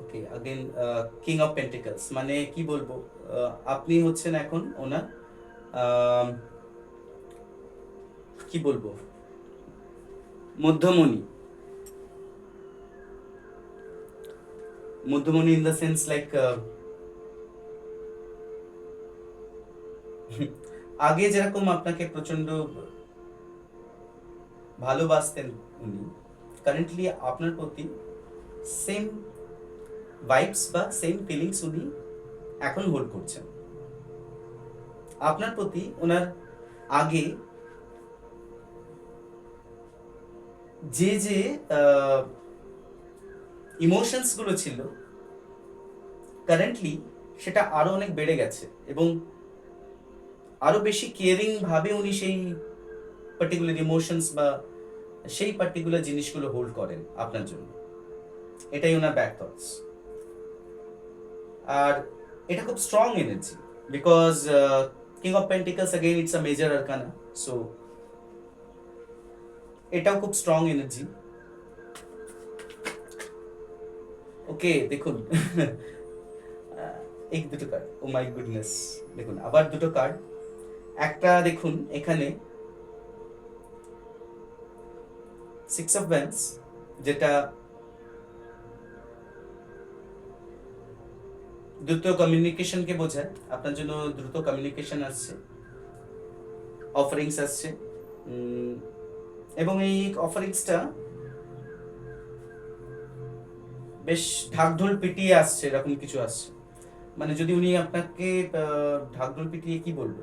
Speaker 1: ওকে, अगेन কিং অফ পেন্টিকলস, মানে কি বলবো, আপনি হচ্ছেন এখন ওনার কি বলবো মধ্যমণি, মধ্যমণি ইন দ্য সেন্স লাইক আগে যেরকম আপনাকে প্রচন্ড ভালোবাসতেন উনি, কারেন্টলি আপনার প্রতি সেম ভাইবস বা সেম ফিলিংস উনি এখন হোল্ড করছেন। আপনার প্রতি ওনার আগে যে যে ইমোশনস গুলো ছিল কারেন্টলি সেটা আরো অনেক বেড়ে গেছে, এবং আরো বেশি কেয়ারিং ভাবে উনি সেই পার্টিকুলার ইমোশনস বা সেই পার্টিকুলার জিনিসগুলো হোল্ড করেন আপনার জন্য, এটাই ওনার ব্যাক থটস। আর এটা খুব strong energy, because king of pentacles again it's a major arcana, so এটাও খুব স্ট্রং এনার্জি। ওকে দেখুন এই দুটো কার্ড, ও মাই গুডনেস, দেখুন আবার দুটো কার্ড, একটা দেখুন এখানে 6 অফ ওয়ান্স, যেটা দ্রুত কমিউনিকেশনকে বোঝায়, আপনার জন্য দ্রুত কমিউনিকেশন আসছে, অফারিংস আসছে, এবং এই অফারিংসটা বেশ ঢাকঢোল পিটিয়ে আসছে, এরকম কিছু আসছে। মানে যদি উনি আপনাকে ঢাকঢোল পিটিয়ে কি বলবো,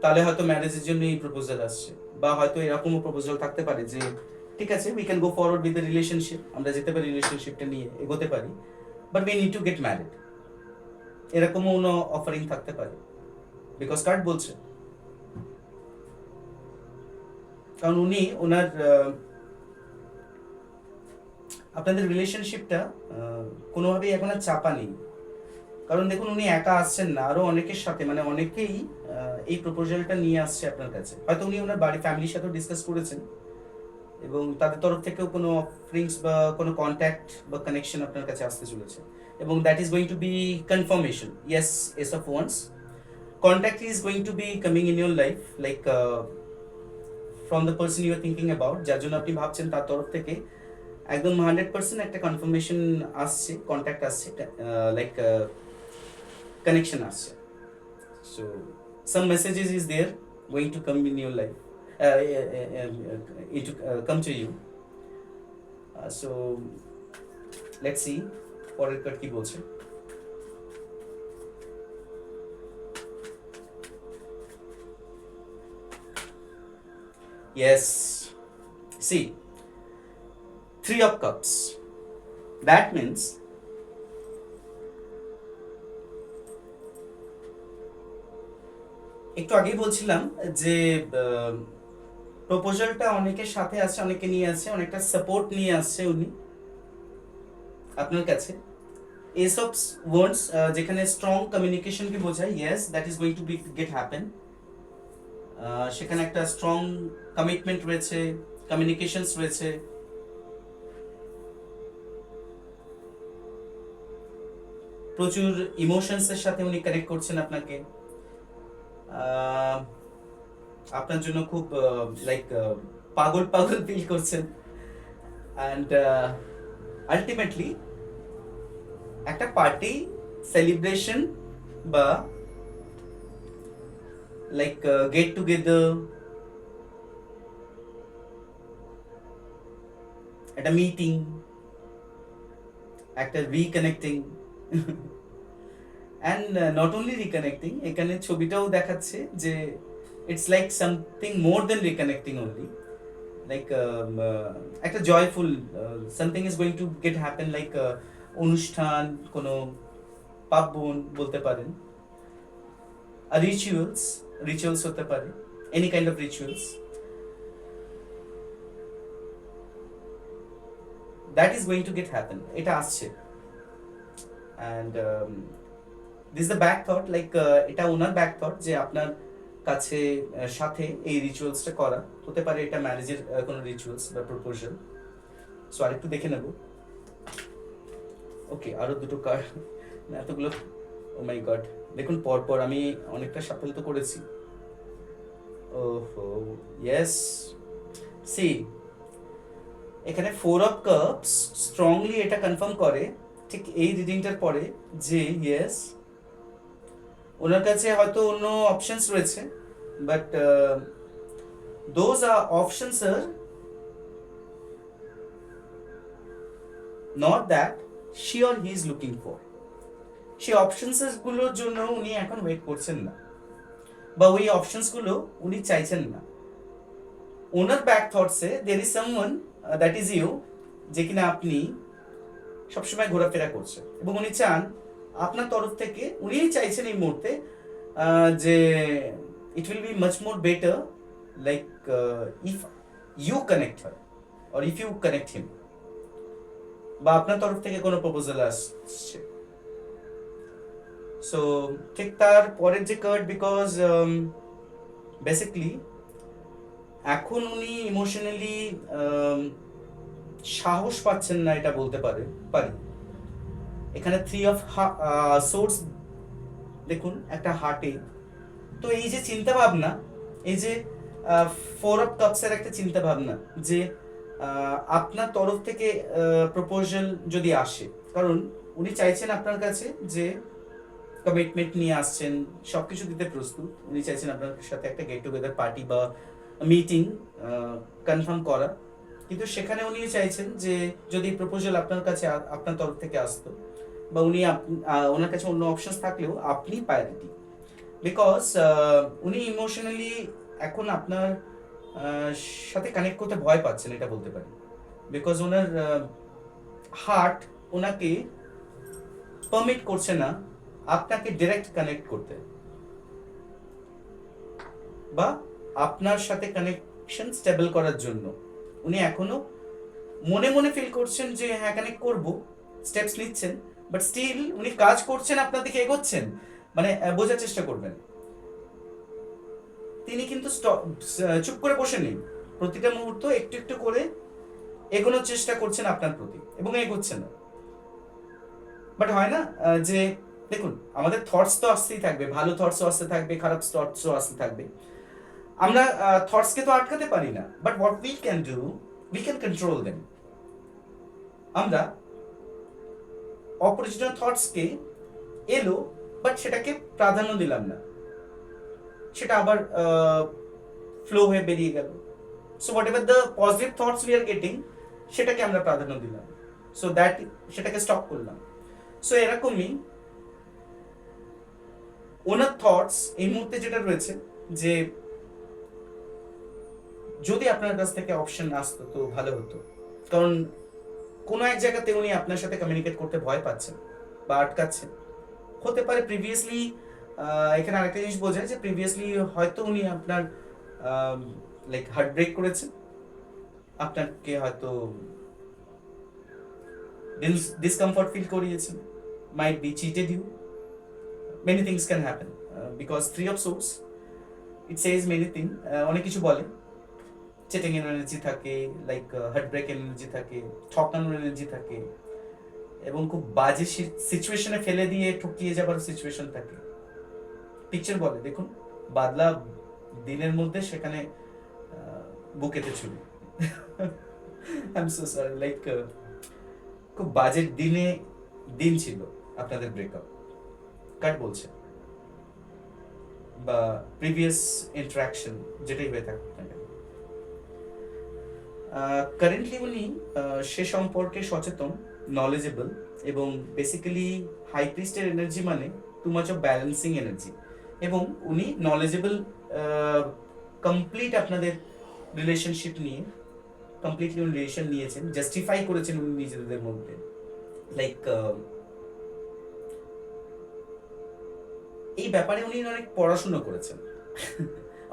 Speaker 1: তাহলে হয়তো ম্যারেজের জন্য এই প্রপোজাল আসছে, বা হয়তো এরকমও প্রপোজাল থাকতে পারে যে ঠিক আছে we can go forward with the relationship, আমরা যেতে পারি রিলেশনশিপটা নিয়ে এগোতে পারি, but we need to get married, এরকমও কোনো অফারিং থাকতে পারে, বিকজ কার্ড বলছে। কারণ উনি ওনার আপনাদের রিলেশনশিপটা কোনোভাবেই এখন আর চাপা নেই, কারণ দেখুন উনি একা আসছেন না, আরো অনেকের সাথে, মানে অনেকেই এই প্রপোজালটা নিয়ে আসছে আপনার কাছে, হয়তো উনি ওনার বাড়ি ফ্যামিলির সাথেও ডিসকাস করেছেন, এবং তাদের তরফ থেকেও কোনো অফারিংস বা কোনো কন্ট্যাক্ট বা কানেকশন আপনার কাছে আসতে চলেছে, এবং that is going to be confirmation, yes, ace of wands, contact is going to be coming in your life, like from the person you are thinking about, যার জন্য আপনি ভাবছেন তার তরফ থেকে একদম 100% একটা কনফার্মেশন আসছে, কন্ট্যাক্ট আসছে, লাইক কানেকশন আসছে। So some messages is there going to come in your life, into come to you. So let's see পরের কার্ড কি বলছে। Yes, see, 3 of Cups, that means একটু আগেই বলছিলাম যে প্রপোজালটা অনেকের সাথে আছে, অনেকে নিয়ে আছে, অনেকটা সাপোর্ট নিয়ে আসছে উনি আপনার কাছে। এস অফ ওয়ান্ডস যেখানে স্ট্রং কমিউনিকেশনকে বোঝায়, yes that is going to be get happen. সেখানে একটা স্ট্রং কমিটমেন্ট রয়েছে, কমিউনিকেশনস রয়েছে। প্রচুর ইমোশনসের সাথে উনি কানেক্ট করছেন আপনাকে, আপনার জন্য খুব লাইক পাগল পাগল ফিল করছেন। অ্যান্ড আলটিমেটলি একটা পার্টি সেলিব্রেশন বা লাইক গেট টুগেদার, একটা মিটিং, একটা reconnecting, and not only reconnecting, এখানে ছবিটাও দেখাচ্ছে যে it's like something more than reconnecting only, like একটা joyful something is going to get happen, like অনুষ্ঠান, কোনো পার্বণ বলতে পারেন, রিচুয়ালস হতে পারে, any kind of rituals, that is going to get happen, এটা আসছে। And this the back thought, like এটা ওনার ব্যাক থট যে আপনার কাছে সাথে এই রিচুয়ালসটা করা হতে পারে, এটা ম্যারেজের কোনো রিচুয়ালস বা প্রপোজাল। সো আরেকটু দেখে নেব। ওকে, আরো দুটো কার্ড, এতগুলো, ও মাই গড, দেখুন পরপর আমি অনেকটা সাফল তো করেছি। ওহো, ইয়েস, সি, এখানে 4 of Cups স্ট্রংলি এটা কনফার্ম করে ঠিক এই রিডিংটার পরে যে ইয়েস, ওনার কাছে হয়তো অন্য অপশনস রয়েছে, but those are options are not that she or he is looking for. সেই অপশনস গুলোর জন্য উনি এখন ওয়েট করছেন না, বা ওই অপশনস গুলো উনি চাইছেন না। ওনার ব্যাক থটসে there is someone that is you, যে কিনা আপনি সবসময় ঘোরাফেরা করছে, এবং উনি চান আপনার তরফ থেকে, উনি চাইছেন এই মুহূর্তে যে it will be much more better, like if you connect her or if you connect him, বা আপনার তরফ থেকে কোনো প্রপোজাল আসছে। সো ঠিক তার পরের যে কার্ড, বিকজ বেসিকলি এখন উনি ইমোশনালি সাহস পাচ্ছেন না, এটা বলতে পারি। এখানে 3 of Swords দেখুন একটা হার্টে, তো এই যে চিন্তা ভাবনা, এই যে 4 of Cups এর একটা চিন্তা ভাবনা যে আপনার তরফ থেকে প্রপোজাল যদি আসে, কারণ উনি চাইছেন আপনার কাছে যে কমিটমেন্ট নিয়ে আসছেন, সবকিছু দিতে প্রস্তুত, উনি চাইছেন আপনার সাথে একটা গেট টুগেদার পার্টি বা মিটিং কনফার্ম করা, কিন্তু সেখানে উনি চাইছেন যে যদি প্রপোজাল আপনার কাছে আপনার তরফ থেকে আসতো, বা উনি ওনার কাছে অন্য অপশনস থাকলেও আপনি প্রায়োরিটি, বিকজ উনি ইমোশনালি এখন আপনার সাথে কানেক্ট করতে ভয় পাচ্ছেন, এটা বলতে পারি, বিকজ ওনার হার্ট ওনাকে পারমিট করছে না আপনাকে ডাইরেক্ট কানেক্ট করতে, বা আপনার সাথে কানেকশন স্টেবল করার জন্য উনি এখনো মনে মনে ফিল করছেন যে হ্যাঁ কানেক্ট করবো, স্টেপস নিচ্ছেন, বাট স্টিল উনি কাজ করছেন, আপনার দিকে এগোচ্ছেন, মানে বোঝার চেষ্টা করবেন, তিনি কিন্তু চুপ করে বসে নেই, প্রতিটা মুহূর্ত একটু একটু করে এগোনোর চেষ্টা করছেন আপনার প্রতি, এবং এগোচ্ছেন। বাট হয় না যে দেখুন, আমাদের থটস তো আসতেই থাকবে, ভালো থটসও আসতে থাকবে, খারাপ থটসও আসতে থাকবে, আমরা থটসকে তো আটকাতে পারি না, but what we can do, we can control them. আমরা অপরিচিত থটসকে এলো বাট সেটাকে প্রাধান্য দিলাম না, সেটা আবার ফ্লো হয়ে বেরিয়ে গেল। So what ever the positive thoughts we are getting সেটাকে আমরা প্রাধান্য দিলাম, সো দ্যাট সেটাকে স্টপ করলাম। সো এরকমই ওনার থটস এই মুহূর্তে যেটা রয়েছে যে যদি আপনার কাছ থেকে অপশন আসতো তো ভালো হতো, কারণ কোনো এক জায়গাতে উনি আপনার সাথে কমিউনিকেট করতে ভয় পাচ্ছেন বা আটকাচ্ছেন। হতে পারে প্রিভিয়াসলি, এখানে আরেকটা জিনিস বোঝায় যে প্রিভিয়াসলি হয়তো উনি আপনার লাইক হার্ট ব্রেক করেছেন, আপনাকে হয়তো ডিসকমফর্ট ফিল করিয়েছেন, might be cheated you, many things can happen because three of swords it says many thing, অনেক কিছু বলে। চিটিং এনার্জি থাকে, লাইক হার্ট ব্রেক এনার্জি থাকে, ঠকানোর এনার্জি থাকে, এবং খুব বাজে সিচুয়েশনে ফেলে দিয়ে ঠকিয়ে যাবার সিচুয়েশন থাকে। পিকচার বলে দেখুন, বাদলা দিনের মধ্যে সেখানে বুকেতে ছুরি। I am so sorry, like খুব বাজে দিন ছিল আপনাদের ব্রেকআপ, কাট বলছে বা প্রিভিয়াস ইন্টারাকশন যেটাই হয়ে থাকুক না কেন। কারেন্টলি উনি সে সম্পর্কে সচেতন, নলেজেবল, এবং বেসিক্যালি হাই প্রিস্টের এনার্জি মানে two much of balancing energy, এবং উনি নলেজেবল কমপ্লিট আপনাদের রিলেশনশিপ নিয়ে কমপ্লিটলি উনি রিলেশন নিয়েছেন, জাস্টিফাই করেছেন উনি নিজেদের মধ্যে, লাইক এই ব্যাপারে উনি অনেক পড়াশোনা করেছেন,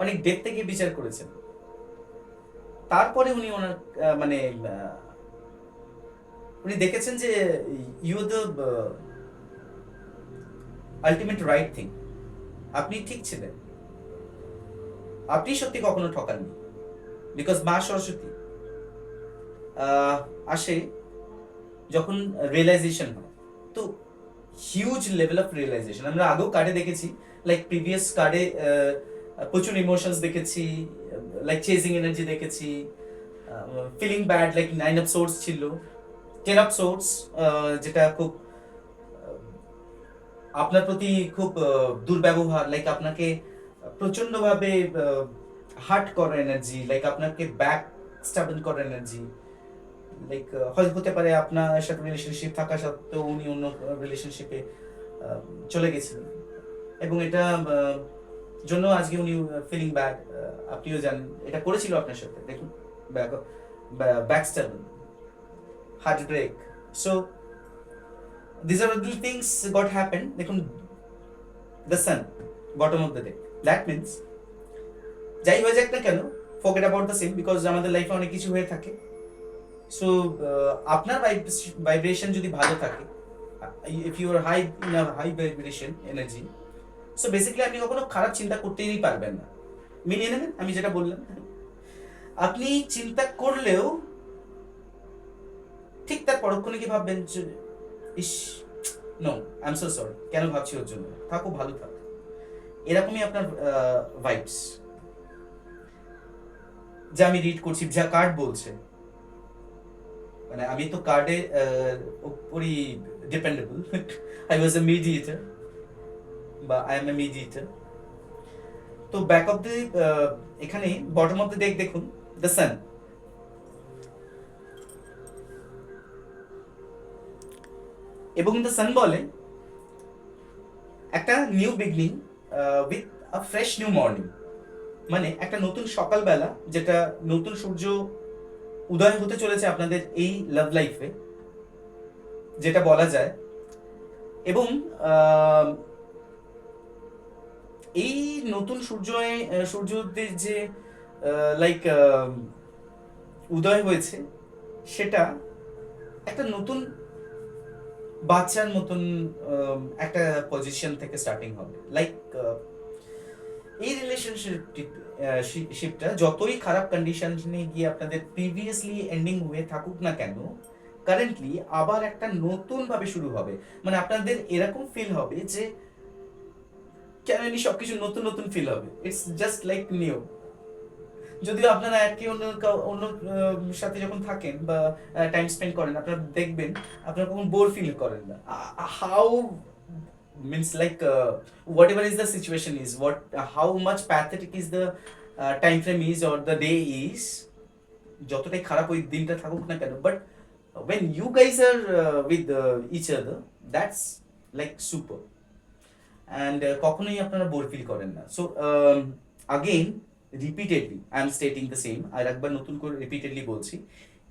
Speaker 1: অনেক ডেপথ থেকে বিচার করেছেন। তারপরে উনি ওনার মানে উনি দেখেছেন যে you the ultimate right thing, আপনি ঠিক ছিলেন, আপনি সত্যি কখনো ঠকাননি। বিকজ মা সরস্বতী আসে যখন রিয়েলাইজেশন হয়, তো হিউজ লেভেল অফ রিয়েলাইজেশন আমরা আগেও কার্ডে দেখেছি, লাইক প্রিভিয়াস কার্ডে প্রচুর ইমোশনস দেখেছি, লাইক চেজিং এনার্জি দেখেছি, feeling bad, like 9 of swords ছিল, 10 অফ সোর্স যেটা খুব আপনার প্রতি খুব দুর্ব্যবহার, লাইক আপনাকে প্রচন্ডভাবে হার্ট করার এনার্জি, লাইক আপনাকে ব্যাক স্টাবন করার এনার্জি, লাইক হয়তো হতে পারে আপনার সাথে রিলেশনশিপ থাকা সত্ত্বেও উনি অন্য রিলেশনশিপে চলে গেছিলেন, এবং এটা জন্য আজকে উনি ফিলিং ব্যাড, আপনিও জানেন এটা করেছিল আপনার সাথে। দেখুন backstabbing, heart break, so these are the things got happened. দেখুন the sun bottom of the deck, that means যাই হয়ে যাক না কেন forget about the same, because আমাদের লাইফে অনেক কিছু হয়ে থাকে। সো আপনার ভাইব্রেশন যদি ভালো থাকে, if you are high in a high vibration energy, so basically আপনি কখনো খারাপ চিন্তা করতেই পারবেন না। মিলিয়ে নেবেন আমি যেটা বললাম, আপনি চিন্তা করলেও ঠিক তার পরক্ষণে কি ভাববেন, ইস no I am so sorry, কেন ভাবছি ওর জন্য, থাকো ভালো থাক, এরকমই আপনার ভাইবস। যা আমি রিড করছি, যা কার্ড বলছে, মানে আমি তো কার্ডে উপরই dependable, I was A mediator বা আই এম এ মিডিয়েটর। তো ব্যাক অফ দ্য এখানে বটম অফ দ্য ডেক দেখুন দ্য সান, এবং দ্য সান বলে একটা new beginning with a fresh new morning, মানে একটা নতুন সকালবেলা, যেটা নতুন সূর্য উদয় হতে চলেছে আপনাদের এই লাভ লাইফে, যেটা বলা যায়। এবং এই নতুন সূর্যদের যে লাইক উদয় হয়েছে, সেটা একটা নতুন বাচ্চার মতন একটা পজিশন থেকে স্টার্টিং হবে। লাইক এই রিলেশনশিপটা যতই খারাপ কন্ডিশনে গিয়ে আপনাদের প্রিভিয়াসলি এন্ডিং হয়ে থাকুক না কেন, কারেন্টলি আবার একটা নতুন ভাবে শুরু হবে। মানে আপনাদের এরকম ফিল হবে যে কেন সবকিছু নতুন নতুন ফিল হবে, ইটস জাস্ট লাইক নিউ। যদিও আপনারা একে অন্য সাথে যখন থাকেন বা টাইম স্পেন্ড করেন, আপনারা দেখবেন আপনারা কখন বোর ফিল করেন না। How means like whatever is the situation is, what how much pathetic is the time frame is or the day is, যতটাই খারাপ ওই দিনটা থাকুক না কেন, but when you guys are with each other, that's like super, and কখনোই আপনারা bore feel করেন না। So again repeatedly I am stating the same, আর একবার নতুন করে রিপিটেডলি বলছি,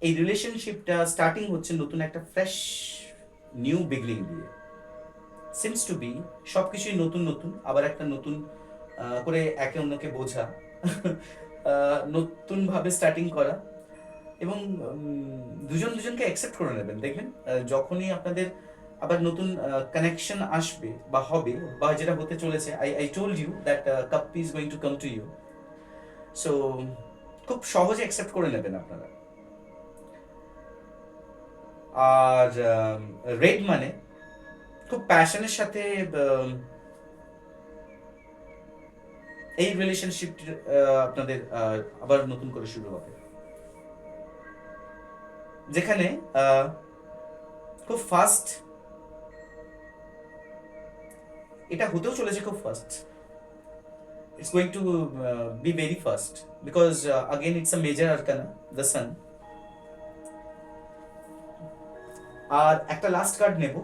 Speaker 1: এই রিলেশনশিপটা স্টার্টিং হচ্ছে নতুন একটা ফ্রেশ নিউ বিগিনিং দিয়ে। সিমস টু বি সব কিছুই নতুন নতুন, আবার একটা নতুন করে একে অন্যকে বোঝা, নতুনভাবে স্টার্টিং করা, এবং দুজন দুজনকে অ্যাকসেপ্ট করে নেবেন। দেখবেন যখনই আপনাদের আবার নতুন কানেকশন আসবে বা হবে বা যেটা হতে চলেছে, I told you that cup is going to come to you, so খুব সহজে অ্যাকসেপ্ট করে নেবেন আপনারা। আর রেড মানে খুব প্যাশনের সাথে এই রিলেশনশিপ আপনাদের আবার নতুন করে শুরু হবে, যেখানে খুব ফাস্ট এটা হতেও চলেছে, খুব fast, it's going to be very fast because again it's a major arcana, the sun। আর একটা লাস্ট কার্ড নেব,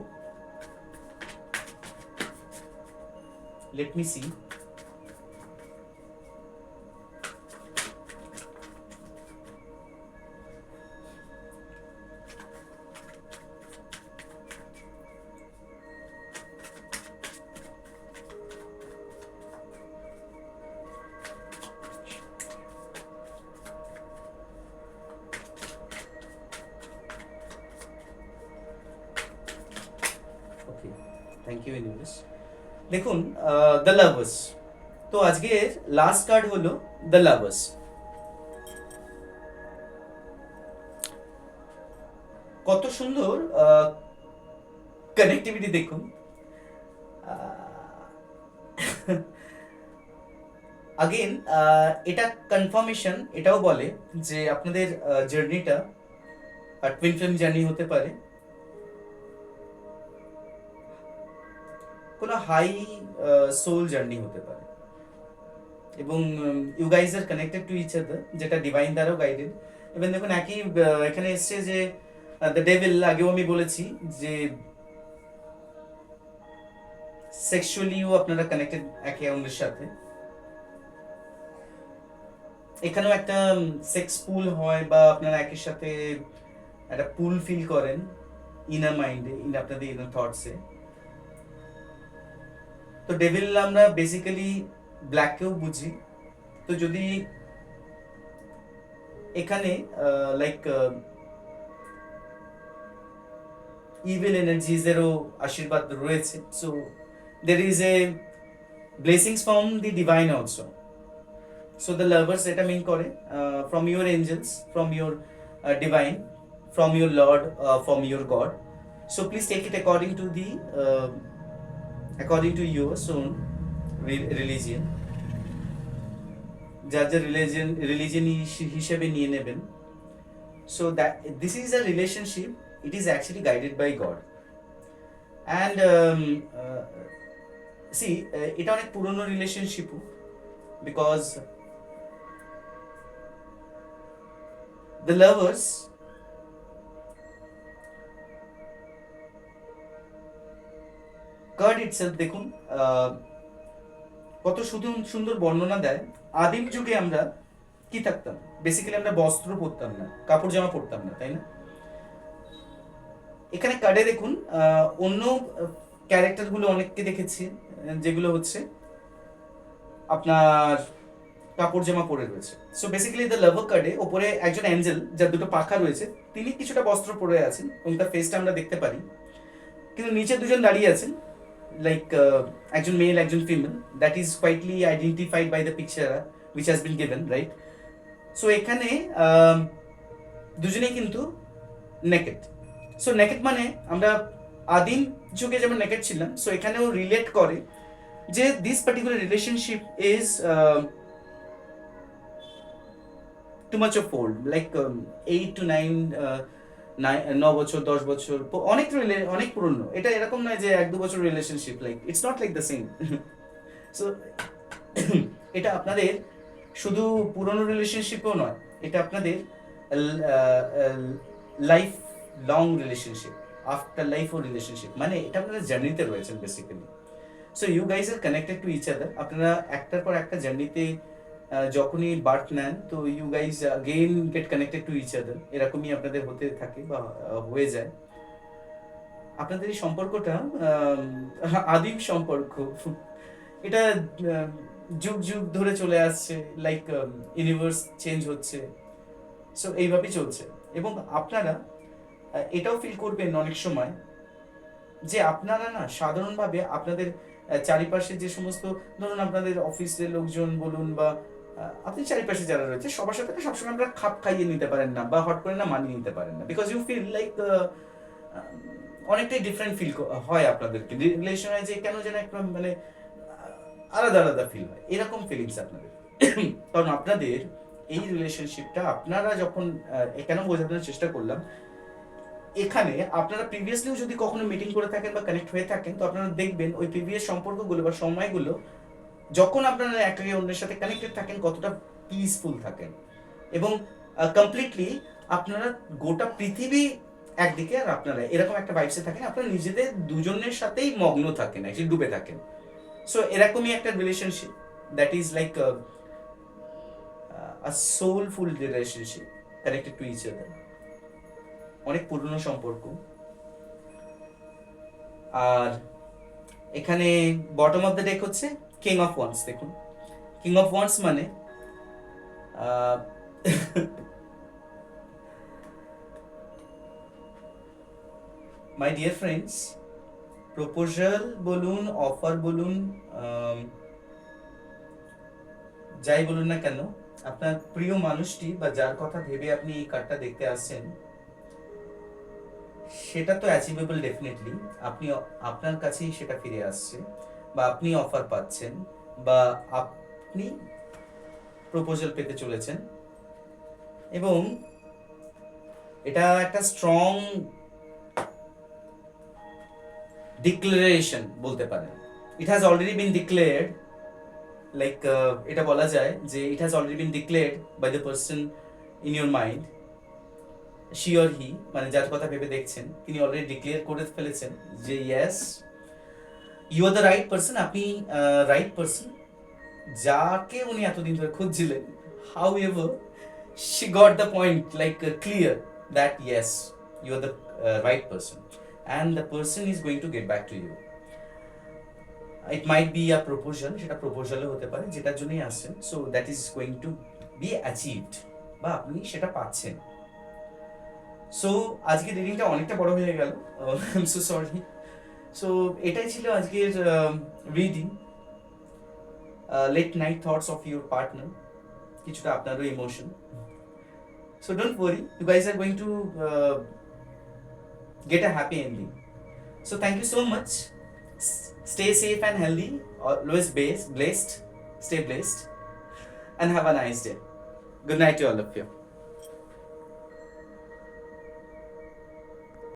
Speaker 1: let me see, okay thank you anyways. দেখুন দ্য লাভার্স, তো আজকের লাস্ট কার্ড হলো দ্য লাভার্স। কত সুন্দর কানেক্টিভিটি দেখুন। আগেন এটা কনফার্মেশন এটাও বলে যে আপনাদের জার্নিটা টুইন ফ্লেম জার্নি হতে পারে, কোনো হাই সোল জার্নি হতে পারে, এবং you guys are connected to each other, যেটা ডিভাইন দ্বারাও গাইডেড। এবং দেখুন একই এখানে এসছে যে দ্য ডেভিল, আগেও আমি বলেছি যে সেক্সুয়ালিও আপনারা কানেক্টেড একে অন্যের সাথে, এখানেও একটা সেক্স পুল হয় বা আপনারা একের সাথে একটা পুল ফিল করেন ইনার মাইন্ডে, আপনাদের ইনার থটসে। তো ডেভিল আমরা বেসিক্যালি ব্ল্যাককেও বুঝি, তো যদি এখানে লাইক ইভিল এনার্জিজেরও আশীর্বাদ রয়েছে, so there is a blessings from the divine also. So the lovers এটা মিন করে from your angels, from your divine, from your lord, from your God. So please take it according to your own religion, যার যার religion হিসেবে নিয়ে নেবেন। So that this is a relationship, it is actually guided by God. And see এটা অনেক পুরনো রিলেশনশিপও, because the lovers card itself দেখুন কত সুন্দর বর্ণনা দেয়। আদিম যুগে আমরা কি থাকতাম, বেসিক্যালি আমরা বস্ত্র পরতাম না, কাপড় জামা পরতাম না, তাই না? এখানে কার্ডে দেখুন অন্য ক্যারেক্টার গুলো অনেককে দেখেছি যেগুলো হচ্ছে আপনার কাপড় জামা পরে রয়েছে। সো বেসিক্যালি দ্য লাভার কার্ডে ওপরে একজন অ্যাঞ্জেল যার দুটো পাখা রয়েছে, তিনি কিছুটা বস্ত্র পরে আছেন এবং তার ফেসটা আমরা দেখতে পারি, কিন্তু নিচে দুজন দাঁড়িয়ে আছেন, লাইক একজন মেল একজন female, that is quietly identified by the picture which has been given, right? So এখানে দুজনেই কিন্তু নেকেড। সো নেকেড মানে আমরা আদিম যুগে যেমন নেকেড ছিলাম, সো এখানেও রিলেট করে যে this particular relationship is two much of old, like 8 to 9, 9 বছর 10 বছর, অনেক পুরনো। এটা এরকম নয় যে 1-2 বছর relationship, like it's not like the same. So এটা আপনাদের শুধু পুরনো রিলেশনশিপও নয়, এটা আপনাদের লাইফ লং রিলেশনশিপ, আফটার লাইফও রিলেশনশিপ, মানে এটা আপনারা জার্নিতে রয়েছেন basically. So you guys are connected to each other. আপনারা একটার পর একটা জার্নিতে যখনই বার্থ নেন, তো you guys again get connected to each other, এরকমই আপনাদের হতে থাকে বা হয়ে যায়। আপনাদের এই সম্পর্কটা আদিম সম্পর্ক, এটা যুগ যুগ ধরে চলে আসছে, লাইক ইউনিভার্স চেঞ্জ হচ্ছে, সো এইভাবেই চলছে। এবং আপনারা এটাও ফিল করবেন অনেক সময় যে আপনারা না সাধারণভাবে আপনাদের চারিপাশে যে সমস্ত, ধরুন আপনাদের অফিসের লোকজন বলুন বা আপনি চারিপাশে যারা রয়েছে সবার সাথে সবসময় আপনারা খাপ খাইয়ে নিতে পারেন না বা হট করে না মানিয়ে নিতে পারেন না, বিকজ ইউ ফিল লাইক অনেকটাই ডিফারেন্ট ফিল হয় আপনাদেরকে রিলেশনে, যে কেন যেন একটা মানে আলাদা আলাদা ফিল হয়, এরকম ফিলিংস আপনাদের। কারণ আপনাদের এই রিলেশনশিপটা আপনারা যখন কেন বোঝানোর চেষ্টা করলাম, এখানে আপনারা প্রিভিয়াসলিও যদি কখনো মিটিং করে থাকেন বা কানেক্ট হয়ে থাকেন, তো আপনারা দেখবেন ওই প্রিভিয়াস সম্পর্কগুলো বা সময়গুলো যখন আপনারা একে অন্যের সাথে কানেক্টেড থাকেন কতটা পিসফুল থাকেন, এবং কমপ্লিটলি আপনারা গোটা পৃথিবী একদিকে আর আপনারা এরকম একটা ভাইবসে থাকেন, আপনারা নিজেদের দুজনের সাথেই মগ্ন থাকেন, অ্যাকচুয়ালি ডুবে থাকেন। সো এরকমই একটা relationship that is like a soulful relationship connected to each other, অনেক পুরনো সম্পর্ক। আর এখানে বটম অফ দ্য ডেক হচ্ছে কিং অফ ওয়ান্স। দেখুন কিং অফ ওয়ান্স মানে মাই ডিয়ার ফ্রেন্ডস, প্রপোজাল বলুন, অফার বলুন, যাই বলুন না কেন, আপনার প্রিয় মানুষটি বা যার কথা ভেবে আপনি এই কার্ডটা দেখতে আসছেন, সেটা তো অ্যাচিভেবল ডেফিনেটলি। আপনি আপনার কাছেই সেটা ফিরে আসছে, বা আপনি অফার পাচ্ছেন, বা আপনি প্রপোজাল পেতে চলেছেন, এবং এটা একটা স্ট্রং ডিক্লারেশন বলতে পারেন। It has already been declared, like এটা বলা যায় যে it has already been declared by the person in your mind, she or he, মানে যার কথা ভেবে দেখছেন তিনি অলরেডি ডিক্লেয়ার করে ফেলেছেন যে yes you are the right person, আপনি রাইট পারসন যাকে উনি এতদিন ধরে খুঁজছিলেন। However she got the point like clear that yes you are the right person, and the person is going to get back to you. It might be a proposal, সেটা প্রপোজালও হতে পারে যেটার জন্যই আসছেন, so that is going to be achieved, বা আপনি সেটা পাচ্ছেন। সো আজকের রিডিংটা অনেকটা বড় হয়ে গেল, I am so sorry. So এটাই ছিল আজকের reading, late night thoughts of your partner, কিছুটা আপনারও emotion. So don't worry, you guys are going to get a happy ending. So thank you so much. Stay safe and healthy, always blessed, stay blessed, and have a nice day. Good night to all of you.